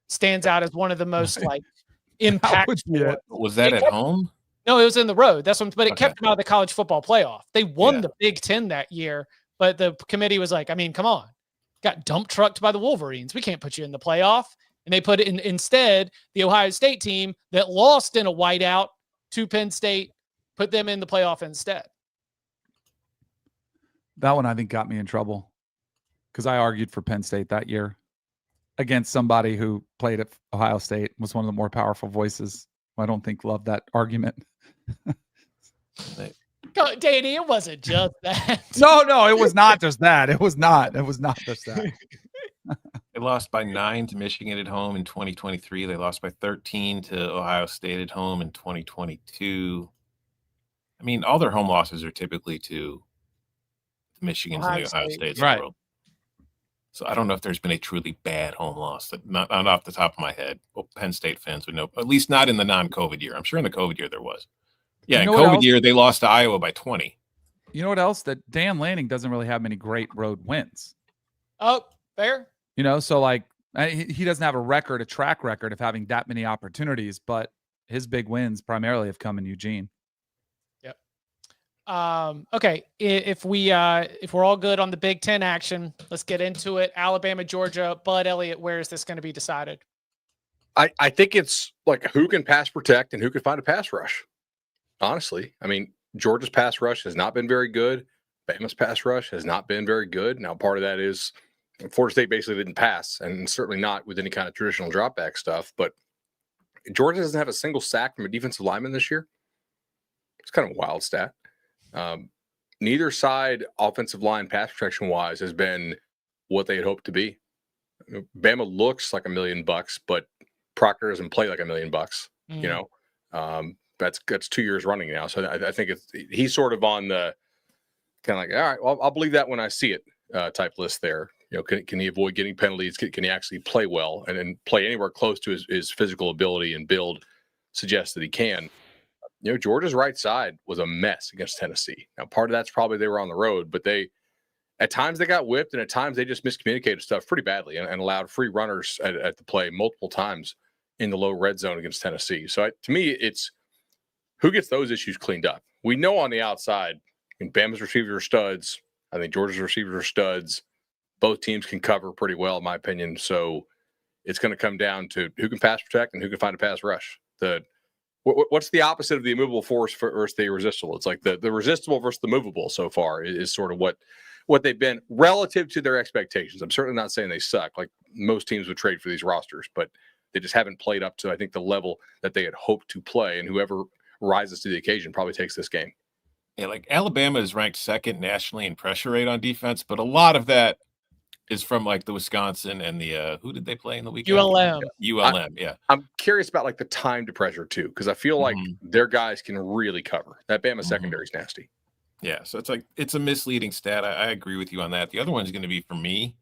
stands out as one of the most impactful. Was that at home? No, it was in the road. But it kept them out of the college football playoff. They won the Big Ten that year, but the committee was like, I mean, come on. Got dump trucked by the Wolverines. We can't put you in the playoff. And they put it in instead, the Ohio State team that lost in a whiteout to Penn State, put them in the playoff instead. That one, I think, got me in trouble because I argued for Penn State that year against somebody who played at Ohio State, was one of the more powerful voices. I don't think loved that argument. Danny, it wasn't just that. No, it was not just that. It was not just that. They lost by 9 to Michigan at home in 2023. They lost by 13 to Ohio State at home in 2022. I mean, all their home losses are typically to Michigan's and the Ohio State's right. world. So I don't know if there's been a truly bad home loss. That not off the top of my head. Well, Penn State fans would know, at least not in the non-COVID year. I'm sure in the COVID year there was. Yeah, in COVID year they lost to Iowa by 20. You know what else? That Dan Lanning doesn't really have many great road wins. Oh, fair. So like he doesn't have a track record of having that many opportunities, but his big wins primarily have come in Eugene. Okay. If we're all good on the Big Ten action, let's get into it. Alabama, Georgia, Bud Elliott, where is this going to be decided? I think it's like who can pass protect and who can find a pass rush. Honestly, I mean, Georgia's pass rush has not been very good. Bama's pass rush has not been very good. Now, part of that is Florida State basically didn't pass, and certainly not with any kind of traditional drop back stuff. But Georgia doesn't have a single sack from a defensive lineman this year. It's kind of a wild stat. Neither side, offensive line pass protection wise, has been what they had hoped to be. Bama looks like $1 million, but Proctor doesn't play like $1 million. That's 2 years running now. So I think he's sort of on the kind of like, all right, well, I'll believe that when I see it type list there. Can he avoid getting penalties? Can he actually play well and play anywhere close to his physical ability and build suggests that he can? Georgia's right side was a mess against Tennessee. Now, part of that's probably they were on the road, but at times they got whipped and at times they just miscommunicated stuff pretty badly and allowed free runners at the play multiple times in the low red zone against Tennessee. So to me, it's who gets those issues cleaned up. We know on the outside, Bama's receivers are studs. I think Georgia's receivers are studs. Both teams can cover pretty well, in my opinion. So it's going to come down to who can pass protect and who can find a pass rush. What's the opposite of the immovable force versus the irresistible? It's like the resistible versus the movable so far is sort of what they've been relative to their expectations. I'm certainly not saying they suck. Like most teams would trade for these rosters, but they just haven't played up to, I think, the level that they had hoped to play. And whoever rises to the occasion probably takes this game. Yeah, like Alabama is ranked second nationally in pressure rate on defense, but a lot of that is from like the Wisconsin and the who did they play in the weekend? ULM. Yeah. I'm curious about like the time to pressure too, because I feel like Mhm. their guys can really cover. That Bama Mhm. secondary is nasty. Yeah, so it's a misleading stat. I agree with you on that. The other one's going to be for me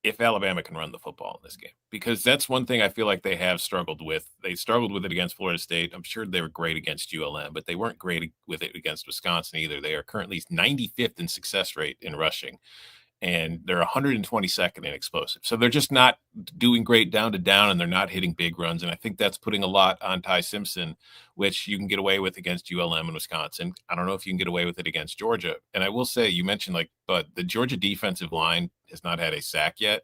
if Alabama can run the football in this game, because that's one thing I feel like they have struggled with. They struggled with it against Florida State. I'm sure they were great against ULM, but they weren't great with it against Wisconsin either. They are currently 95th in success rate in rushing, and they're 122nd in explosive. So they're just not doing great down to down, and they're not hitting big runs. And I think that's putting a lot on Ty Simpson, which you can get away with against ULM and Wisconsin. I don't know if you can get away with it against Georgia. And I will say, you mentioned but the Georgia defensive line has not had a sack yet.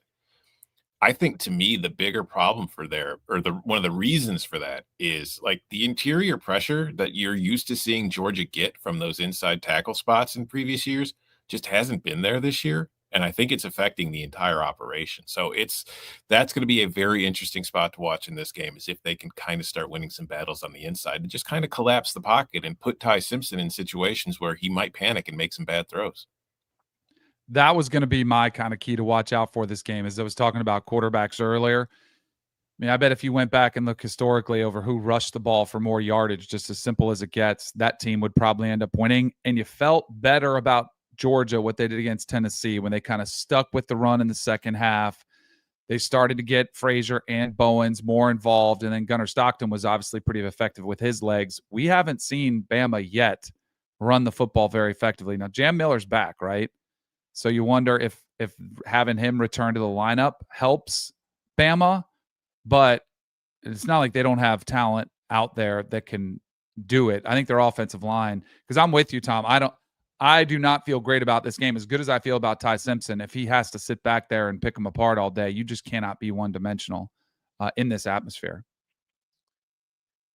I think to me, the bigger problem one of the reasons for that is like the interior pressure that you're used to seeing Georgia get from those inside tackle spots in previous years just hasn't been there this year. And I think it's affecting the entire operation. So that's going to be a very interesting spot to watch in this game, is if they can kind of start winning some battles on the inside and just kind of collapse the pocket and put Ty Simpson in situations where he might panic and make some bad throws. That was going to be my kind of key to watch out for this game. As I was talking about quarterbacks earlier, I mean, I bet if you went back and look historically over who rushed the ball for more yardage, just as simple as it gets, that team would probably end up winning. And you felt better about Georgia, what they did against Tennessee, when they kind of stuck with the run in the second half. They started to get Frazier and Bowens more involved, and then Gunnar Stockton was obviously pretty effective with his legs. We haven't seen Bama yet run the football very effectively. Now, Jam Miller's back, right? So you wonder if having him return to the lineup helps Bama, but it's not like they don't have talent out there that can do it. I think their offensive line, because I'm with you, Tom. I do not feel great about this game. As good as I feel about Ty Simpson, if he has to sit back there and pick them apart all day, you just cannot be one-dimensional in this atmosphere.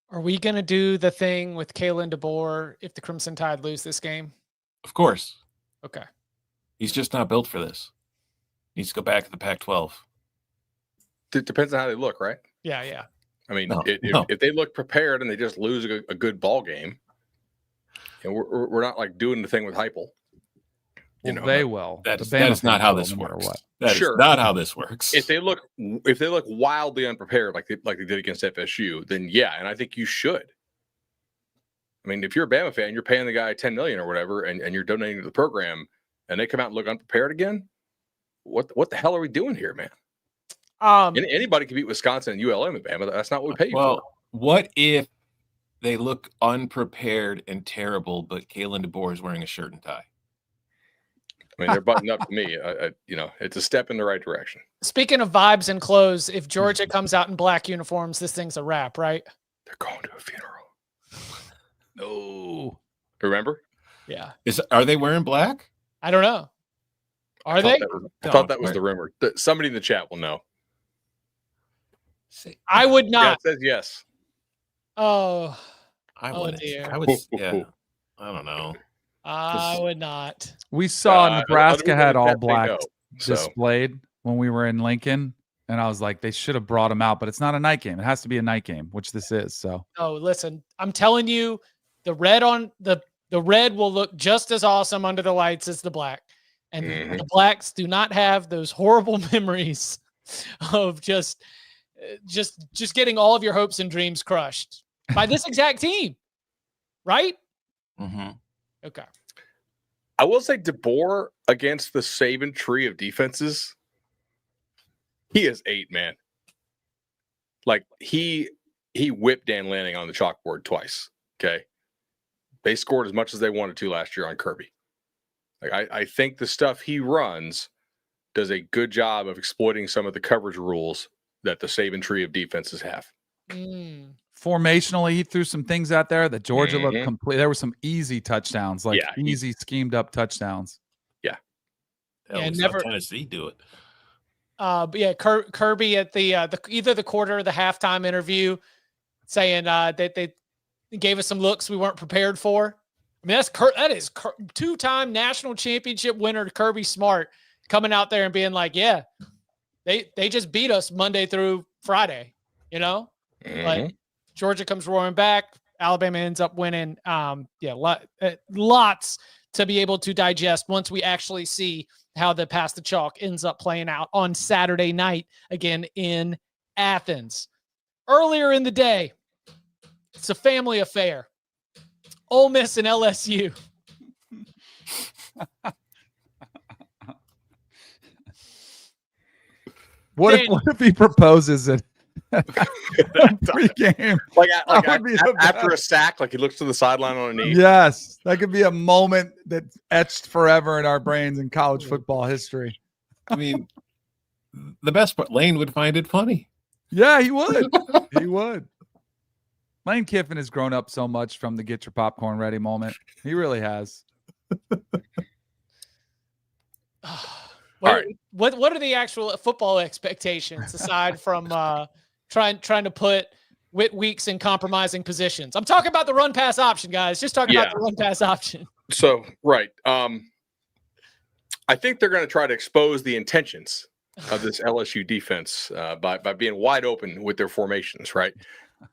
Are we going to do the thing with Kalen DeBoer if the Crimson Tide lose this game? Of course. Okay. He's just not built for this. He needs to go back to the Pac-12. It depends on how they look, right? Yeah. I mean, if they look prepared and they just lose a good ball game, and we're not like doing the thing with Heupel. They will. That is not how this works. That is not how this works. If they look wildly unprepared, like they did against FSU, then yeah, and I think you should. I mean, if you're a Bama fan, you're paying the guy $10 million or whatever, and you're donating to the program, and they come out and look unprepared again. What the hell are we doing here, man? Anybody can beat Wisconsin and ULM and Bama. That's not what we pay you for. What if they look unprepared and terrible, but Kalen DeBoer is wearing a shirt and tie? I mean, they're buttoned up to me. It's a step in the right direction. Speaking of vibes and clothes, if Georgia comes out in black uniforms, this thing's a wrap, right? They're going to a funeral. No. Remember? Yeah. Are they wearing black? I don't know. Are they? I thought that was the rumor. Somebody in the chat will know. I would not. Yeah, it says yes. Oh. I wouldn't. Dear. I would. Yeah. I don't know. I would not. We saw Nebraska had all black displayed when we were in Lincoln, and I was like, they should have brought them out, but it's not a night game. It has to be a night game, which this is. So. Oh, listen, I'm telling you, the red on the red will look just as awesome under the lights as the black, and the blacks do not have those horrible memories of just getting all of your hopes and dreams crushed by this exact team, right? Mm-hmm. Okay. I will say DeBoer against the Saban tree of defenses, he is 8, man. Like he whipped Dan Lanning on the chalkboard twice. Okay. They scored as much as they wanted to last year on Kirby. Like I think the stuff he runs does a good job of exploiting some of the coverage rules that the Saban tree of defenses have. Formationally, he threw some things out there that Georgia looked complete. There were some easy touchdowns, easy schemed up touchdowns. Yeah. Never Tennessee do it. But yeah, Kirby at the either the quarter or the halftime interview saying that they gave us some looks we weren't prepared for. I mean, that is two-time national championship winner Kirby Smart coming out there and being like, yeah, they just beat us Monday through Friday, But Georgia comes roaring back. Alabama ends up winning. Lots to be able to digest once we actually see how the pass the chalk ends up playing out on Saturday night again in Athens. Earlier in the day, it's a family affair. Ole Miss and LSU. What if he proposes it pregame? After a sack, like he looks to the sideline on a knee. Yes, that could be a moment that's etched forever in our brains in college football history. I mean, the best part, Lane would find it funny. Yeah, he would. He would. Lane Kiffin has grown up so much from the get your popcorn ready moment. He really has. What are the actual football expectations aside from trying to put Whit Weeks in compromising positions? I'm talking about the run pass option, guys. Just talking about the run pass option. So, right. I think they're going to try to expose the intentions of this LSU defense by being wide open with their formations, right?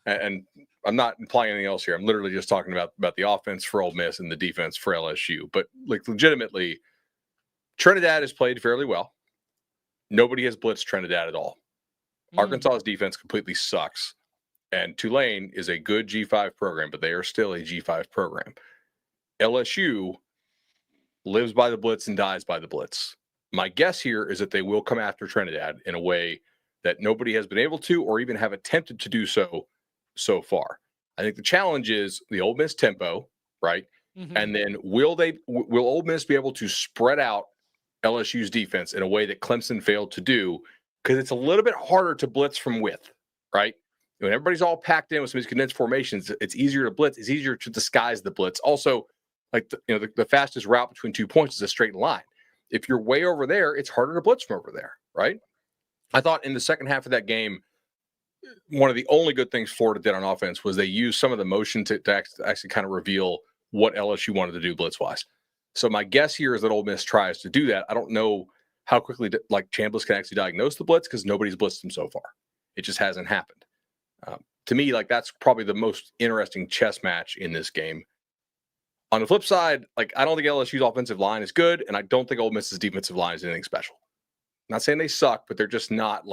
And I'm not implying anything else here. I'm literally just talking about the offense for Ole Miss and the defense for LSU. But like legitimately, Trinidad has played fairly well. Nobody has blitzed Trinidad at all. Arkansas's defense completely sucks. And Tulane is a good G5 program, but they are still a G5 program. LSU lives by the blitz and dies by the blitz. My guess here is that they will come after Trinidad in a way that nobody has been able to or even have attempted to do so far. I think the challenge is the Ole Miss tempo, right? Mm-hmm. And then will Ole Miss be able to spread out LSU's defense in a way that Clemson failed to do? Because it's a little bit harder to blitz from width, right? When everybody's all packed in with some of these condensed formations, it's easier to blitz. It's easier to disguise the blitz. Also, like the fastest route between 2 points is a straight line. If you're way over there, it's harder to blitz from over there, right? I thought in the second half of that game, one of the only good things Florida did on offense was they used some of the motion to actually kind of reveal what LSU wanted to do blitz-wise. So my guess here is that Ole Miss tries to do that. I don't know how quickly Chambliss can actually diagnose the blitz because nobody's blitzed him so far. It just hasn't happened. To me, that's probably the most interesting chess match in this game. On the flip side, I don't think LSU's offensive line is good, and I don't think Ole Miss's defensive line is anything special. I'm not saying they suck, but they're just not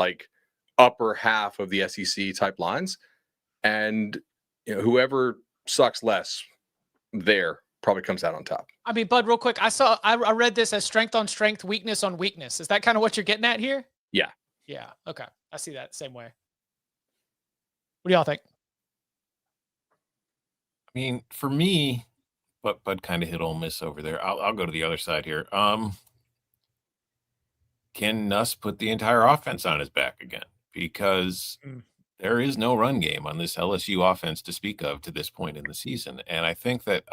upper half of the SEC type lines. And whoever sucks less there probably comes out on top. I mean, Bud, real quick, I read this as strength on strength, weakness on weakness. Is that kind of what you're getting at here? Yeah. Yeah. Okay. I see that same way. What do y'all think? I mean, for me, Bud kind of hit Ole Miss over there. I'll go to the other side here. Can Nuss put the entire offense on his back again? Because there is no run game on this LSU offense to speak of to this point in the season. And I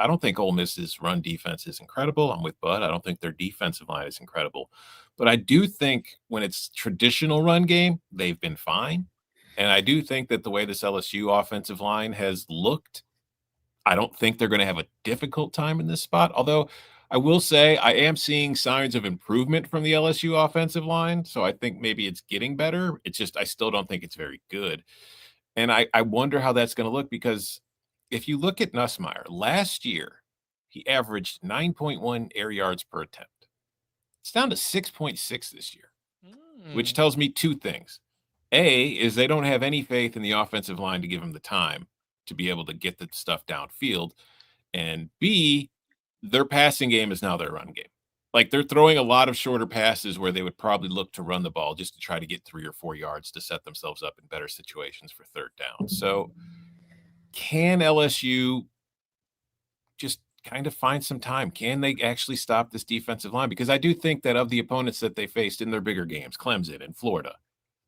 don't think Ole Miss's run defense is incredible. I'm with Bud. I don't think their defensive line is incredible. But I do think when it's traditional run game, they've been fine. And I do think that the way this LSU offensive line has looked, I don't think they're going to have a difficult time in this spot. Although I will say I am seeing signs of improvement from the LSU offensive line. So I think maybe it's getting better. It's just I still don't think it's very good. And I wonder how that's going to look, because if you look at Nussmeier, last year, he averaged 9.1 air yards per attempt. It's down to 6.6 this year, which tells me two things. A, is they don't have any faith in the offensive line to give him the time to be able to get the stuff downfield. And B, their passing game is now their run game. They're throwing a lot of shorter passes where they would probably look to run the ball just to try to get 3 or 4 yards to set themselves up in better situations for third down. So can LSU just kind of find some time? Can they actually stop this defensive line? Because I do think that of the opponents that they faced in their bigger games, Clemson and Florida,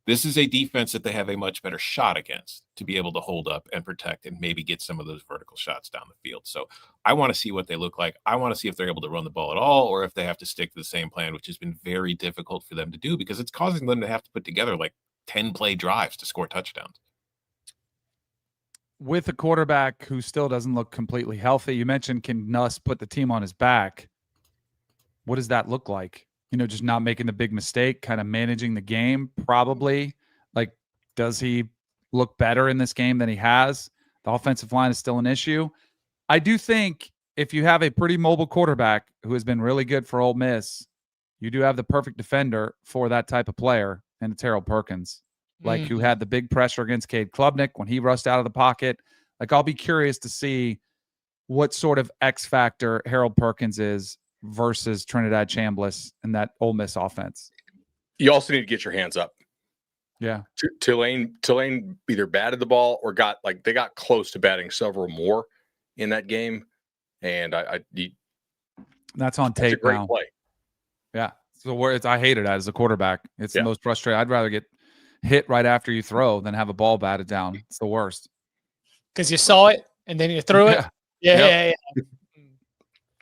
this is a defense that they have a much better shot against to be able to hold up and protect and maybe get some of those vertical shots down the field. So I want to see what they look like. I want to see if they're able to run the ball at all, or if they have to stick to the same plan, which has been very difficult for them to do because it's causing them to have to put together 10-play drives to score touchdowns. With a quarterback who still doesn't look completely healthy, you mentioned can Nuss put the team on his back. What does that look like? Just not making the big mistake, kind of managing the game, probably. Does he look better in this game than he has? The offensive line is still an issue. I do think if you have a pretty mobile quarterback who has been really good for Ole Miss, you do have the perfect defender for that type of player, and it's Harold Perkins, like who had the big pressure against Cade Klubnik when he rushed out of the pocket. Like, I'll be curious to see what sort of X factor Harold Perkins is versus Trinidad Chambliss in that Ole Miss offense. You also need to get your hands up. Yeah. Tulane either batted the ball or got close to batting several more in that game. And that's on tape. That's a great now. play. Yeah. So I hated that as a quarterback. It's Yeah. the most frustrating. I'd rather get hit right after you throw than have a ball batted down. It's the worst. Because you saw it and then you threw it. Yeah.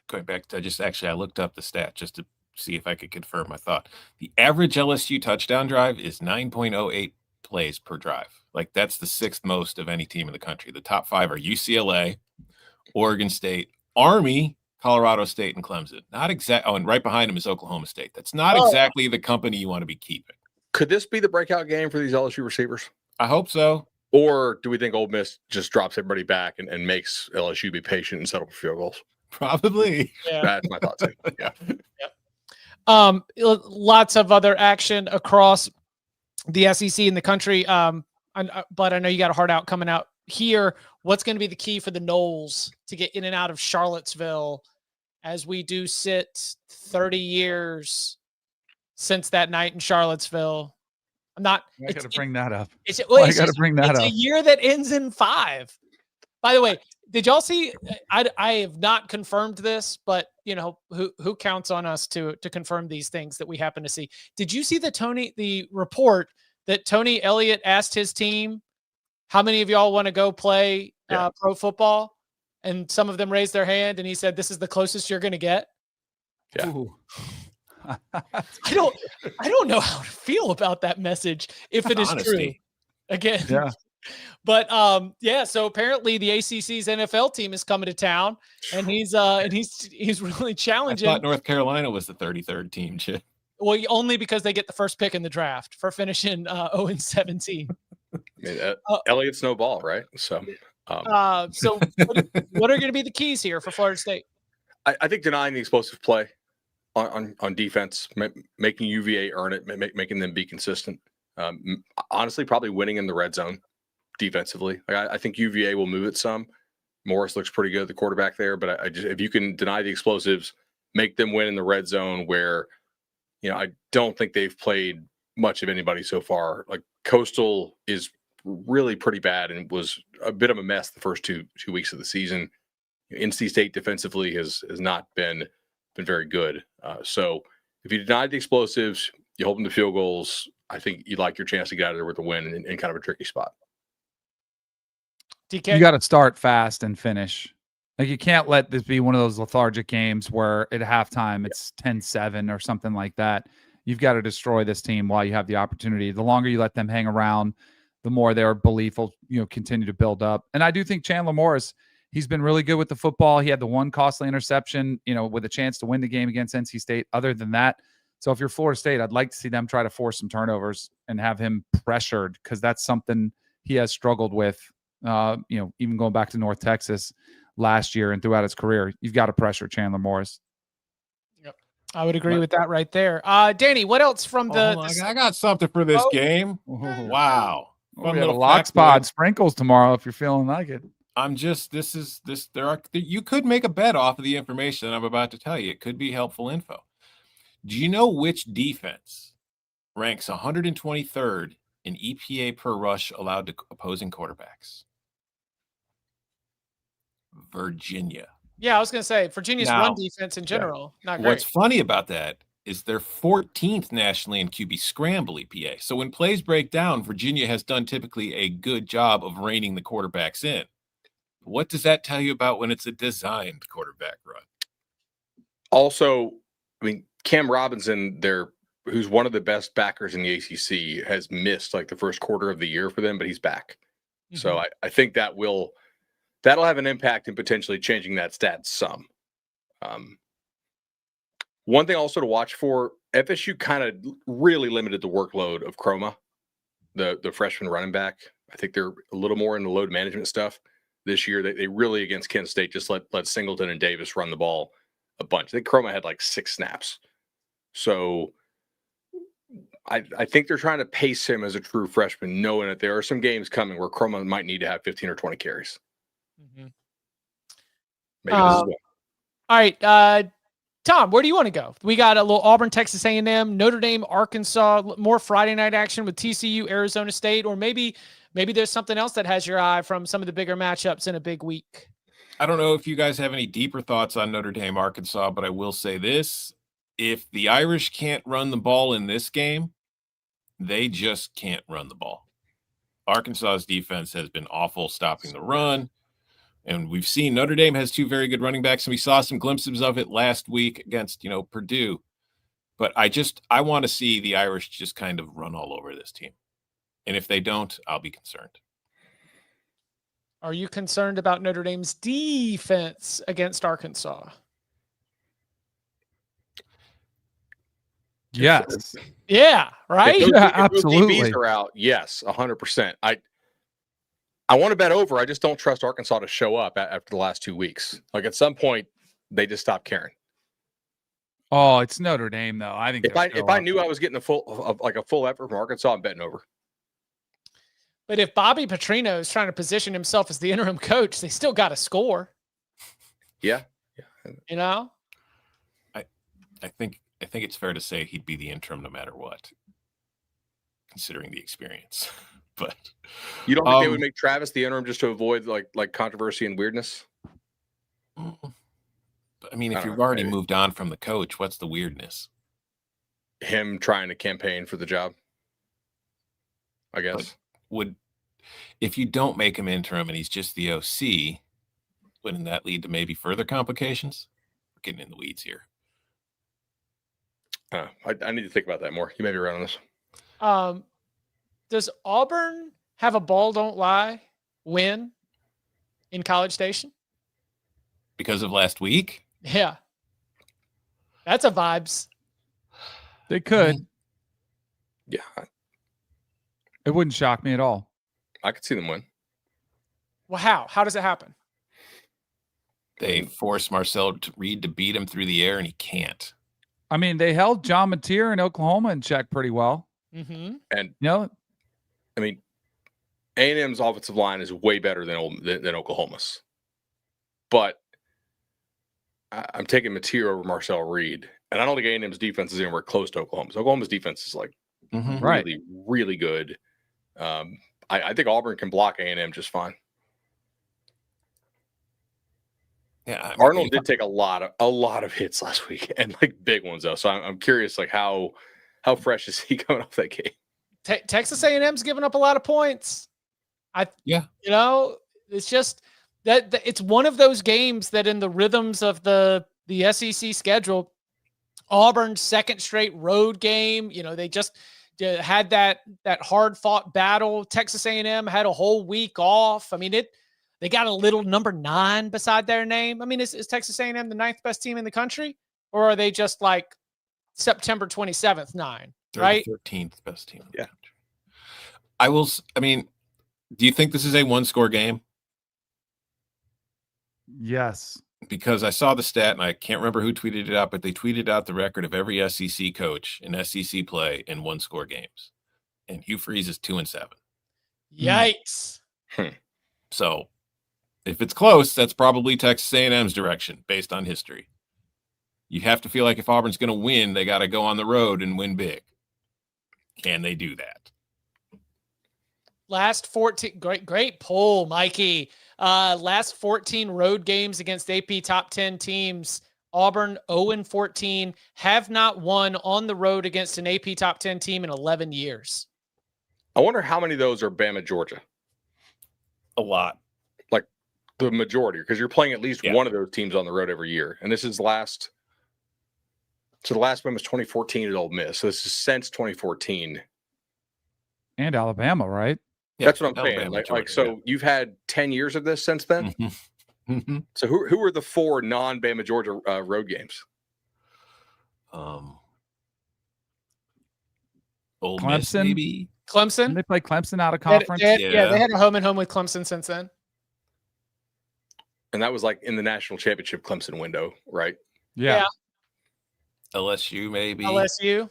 Going back to I looked up the stat just to see if I could confirm my thought. The average LSU touchdown drive is 9.08 plays per drive. Like, that's the sixth most of any team in the country. The top five are UCLA, Oregon State, Army, Colorado State, and Clemson. Not exact. Oh, and right behind them is Oklahoma State. That's not exactly the company you want to be keeping. Could this be the breakout game for these LSU receivers? I hope so. Or do we think Ole Miss just drops everybody back and makes LSU be patient and settle for field goals? Probably. Yeah. That's my thought too. Yeah. Lots of other action across the SEC in the country. But I know you got a hard out coming out here. What's going to be the key for the Noles to get in and out of Charlottesville as we do sit 30 years since that night in Charlottesville? I got to bring that up. It's a year that ends in 5. By the way, did y'all see? I have not confirmed this, but who counts on us to confirm these things that we happen to see? Did you see the report that Tony Elliott asked his team, how many of y'all want to go play pro football? And some of them raised their hand, and he said, "This is the closest you're going to get." Yeah. I don't know how to feel about that message if it is true. Again. Yeah. But so apparently the ACC's NFL team is coming to town, and he's really challenging. I thought North Carolina was the 33rd team, Chip. Well, only because they get the first pick in the draft for finishing 0-17. I mean, Elliott's no ball, right? So, so what are going to be the keys here for Florida State? I think denying the explosive play on defense, making UVA earn it, making them be consistent. Honestly, probably winning in the red zone defensively. I think UVA will move it some. Morris looks pretty good at the quarterback there, but if you can deny the explosives, make them win in the red zone, where I don't think they've played much of anybody so far. Like, Coastal is really pretty bad and was a bit of a mess the first two weeks of the season. NC State defensively has not been very good. So if you deny the explosives, you hold them to field goals, I think you like your chance to get out of there with a win in kind of a tricky spot. DK? You got to start fast and finish. Like, you can't let this be one of those lethargic games where at halftime it's 10-7 or something like that. You've got to destroy this team while you have the opportunity. The longer you let them hang around, the more their belief will continue to build up. And I do think Chandler Morris, he's been really good with the football. He had the one costly interception, with a chance to win the game against NC State. Other than that, so if you're Florida State, I'd like to see them try to force some turnovers and have him pressured, because that's something he has struggled with. Even going back to North Texas last year and throughout his career, you've got to pressure Chandler Morris. Yep, I would agree with that right there. Danny, what else from the? I got something for this game. Wow, we have a Lock Pod sprinkles tomorrow if you're feeling like it. You could make a bet off of the information that I'm about to tell you. It could be helpful info. Do you know which defense ranks 123rd in EPA per rush allowed to opposing quarterbacks? Virginia. Yeah, I was going to say Virginia's run defense in general. Not great. What's funny about that is they're 14th nationally in QB scramble EPA. So when plays break down, Virginia has done typically a good job of reining the quarterbacks in. What does that tell you about when it's a designed quarterback run? Also, Cam Robinson, who's one of the best backers in the ACC, has missed like the first quarter of the year for them, but he's back. Mm-hmm. So I think that'll have an impact in potentially changing that stat some. One thing also to watch for, FSU kind of really limited the workload of Chroma, the freshman running back. I think they're a little more in the load management stuff. this year. They really, against Kent State, just let Singleton and Davis run the ball a bunch. I think Chroma had like 6 snaps. So I think they're trying to pace him as a true freshman, knowing that there are some games coming where Chroma might need to have 15 or 20 carries. Mm-hmm. Maybe this is one. All right, Tom, where do you want to go? We got a little Auburn, Texas A&M, Notre Dame, Arkansas, more Friday night action with TCU, Arizona State, or maybe there's something else that has your eye from some of the bigger matchups in a big week. I don't know if you guys have any deeper thoughts on Notre Dame, Arkansas, but I will say this. If the Irish can't run the ball in this game, they just can't run the ball. Arkansas's defense has been awful stopping the run. And we've seen Notre Dame has 2 very good running backs, and we saw some glimpses of it last week against, Purdue. But I want to see the Irish just kind of run all over this team. And if they don't, I'll be concerned. Are you concerned about Notre Dame's defense against Arkansas? Yes. Yeah, right? Yeah, absolutely. If those DBs are out, yes, 100%. I want to bet over. I just don't trust Arkansas to show up after the last 2 weeks. Like, at some point, they just stop caring. Oh, it's Notre Dame, though. I think if I knew I was getting a full effort from Arkansas, I'm betting over. But if Bobby Petrino is trying to position himself as the interim coach, they still got to score. Yeah. I think it's fair to say he'd be the interim no matter what, considering the experience. But you don't think they would make Travis the interim just to avoid like controversy and weirdness? I mean, if you've already moved on from the coach, what's the weirdness? Him trying to campaign for the job, I guess. If you don't make him interim and he's just the OC, wouldn't that lead to maybe further complications? We're getting in the weeds here. I need to think about that more. You may be right on this. Does Auburn have a ball don't lie win in College Station? Because of last week? Yeah. That's a vibes. They could. Yeah. It wouldn't shock me at all. I could see them win. Well, how? How does it happen? They force Marcel Reed to beat him through the air, and he can't. I mean, they held John Mateer in Oklahoma in check pretty well. Mm-hmm. And I mean, A&M's offensive line is way better than Oklahoma's. But I'm taking Mateer over Marcel Reed, and I don't think A&M's defense is anywhere close to Oklahoma's. Oklahoma's defense is really, really good. I think Auburn can block A&M just fine. Yeah, I mean, Arnold did take a lot of hits last week, and big ones though. So I'm curious, how fresh is he coming off that game? Texas A&M's giving up a lot of points. It's just that it's one of those games that in the rhythms of the SEC schedule, Auburn's second straight road game. They just had that hard fought battle. Texas A&M had a whole week off. I mean They got a little number 9 beside their name. I mean, is Texas A&M the 9th best team in the country? Or are they just like September 27th, 9, right? 13th best team. Yeah. Do you think this is a 1-score game? Yes. Because I saw the stat, and I can't remember who tweeted it out, but they tweeted out the record of every SEC coach in SEC play in 1-score games. And Hugh Freeze is 2-7. Yikes. So if it's close, that's probably Texas A&M's direction based on history. You have to feel like if Auburn's going to win, they got to go on the road and win big. Can they do that? Last 14, great poll, Mikey. Last 14 road games against AP top 10 teams. Auburn 0-14, have not won on the road against an AP top 10 team in 11 years. I wonder how many of those are Bama, Georgia. A lot. Like the majority, because you're playing at least one of those teams on the road every year. And this is the last one was 2014 at Ole Miss. So this is since 2014. And Alabama, right? Yeah, that's what I'm saying. Georgia, you've had 10 years of this since then? Mm-hmm. So who are the 4 non-Bama, Georgia road games? Ole Clemson, Miss, maybe. Clemson? Didn't they play Clemson out of conference? They had a home and home with Clemson since then. And that was like in the national championship Clemson window, right? Yeah. LSU, maybe. LSU.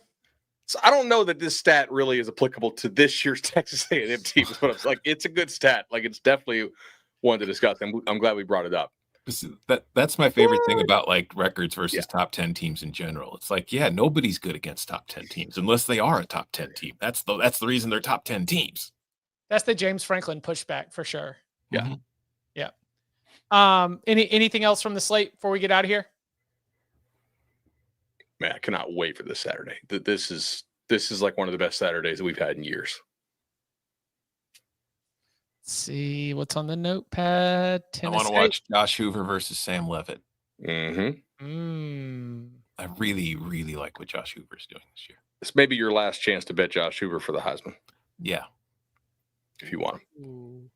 So I don't know that this stat really is applicable to this year's Texas A&M team. But it's like, it's a good stat. Like, it's definitely one to discuss. And I'm glad we brought it up. That's my favorite thing about like records versus top 10 teams in general. It's like, yeah, nobody's good against top 10 teams unless they are a top 10 team. That's the reason they're top 10 teams. That's the James Franklin pushback for sure. Yeah. Mm-hmm. Yeah. Anything else from the slate before we get out of here? Man, I cannot wait for this Saturday. This is like one of the best Saturdays that we've had in years. Let's see what's on the notepad. I want to watch Josh Hoover versus Sam Leavitt. Mm-hmm. I really, really like what Josh Hoover's doing this year. This may be your last chance to bet Josh Hoover for the Heisman. Yeah. If you want him. Ooh.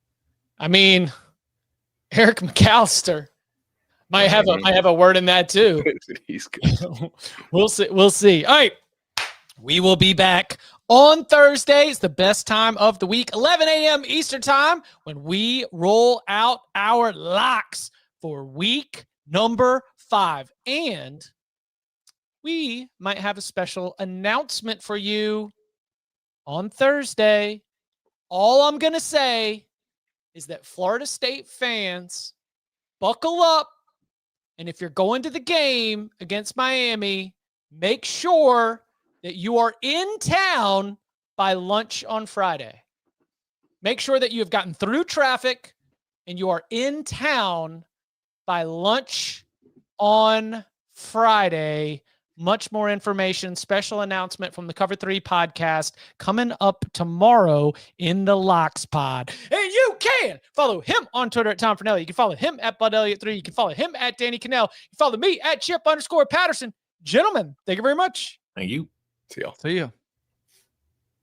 I mean, Eric McAllister might have a word in that too. He's good. We'll see. All right. We will be back on Thursday. It's the best time of the week, 11 a.m. Eastern time, when we roll out our locks for week number 5. And we might have a special announcement for you on Thursday. All I'm going to say is that Florida State fans, buckle up. And if you're going to the game against Miami, make sure that you are in town by lunch on Friday. Make sure that you have gotten through traffic and you are in town by lunch on Friday. Much more information, special announcement from the Cover 3 podcast coming up tomorrow in the Locks Pod. And you can follow him on Twitter at Tom Fornelli. You can follow him at Bud Elliott 3. You can follow him at Danny Kanell. You can follow me at Chip _ Patterson. Gentlemen, thank you very much. Thank you. See y'all. See ya.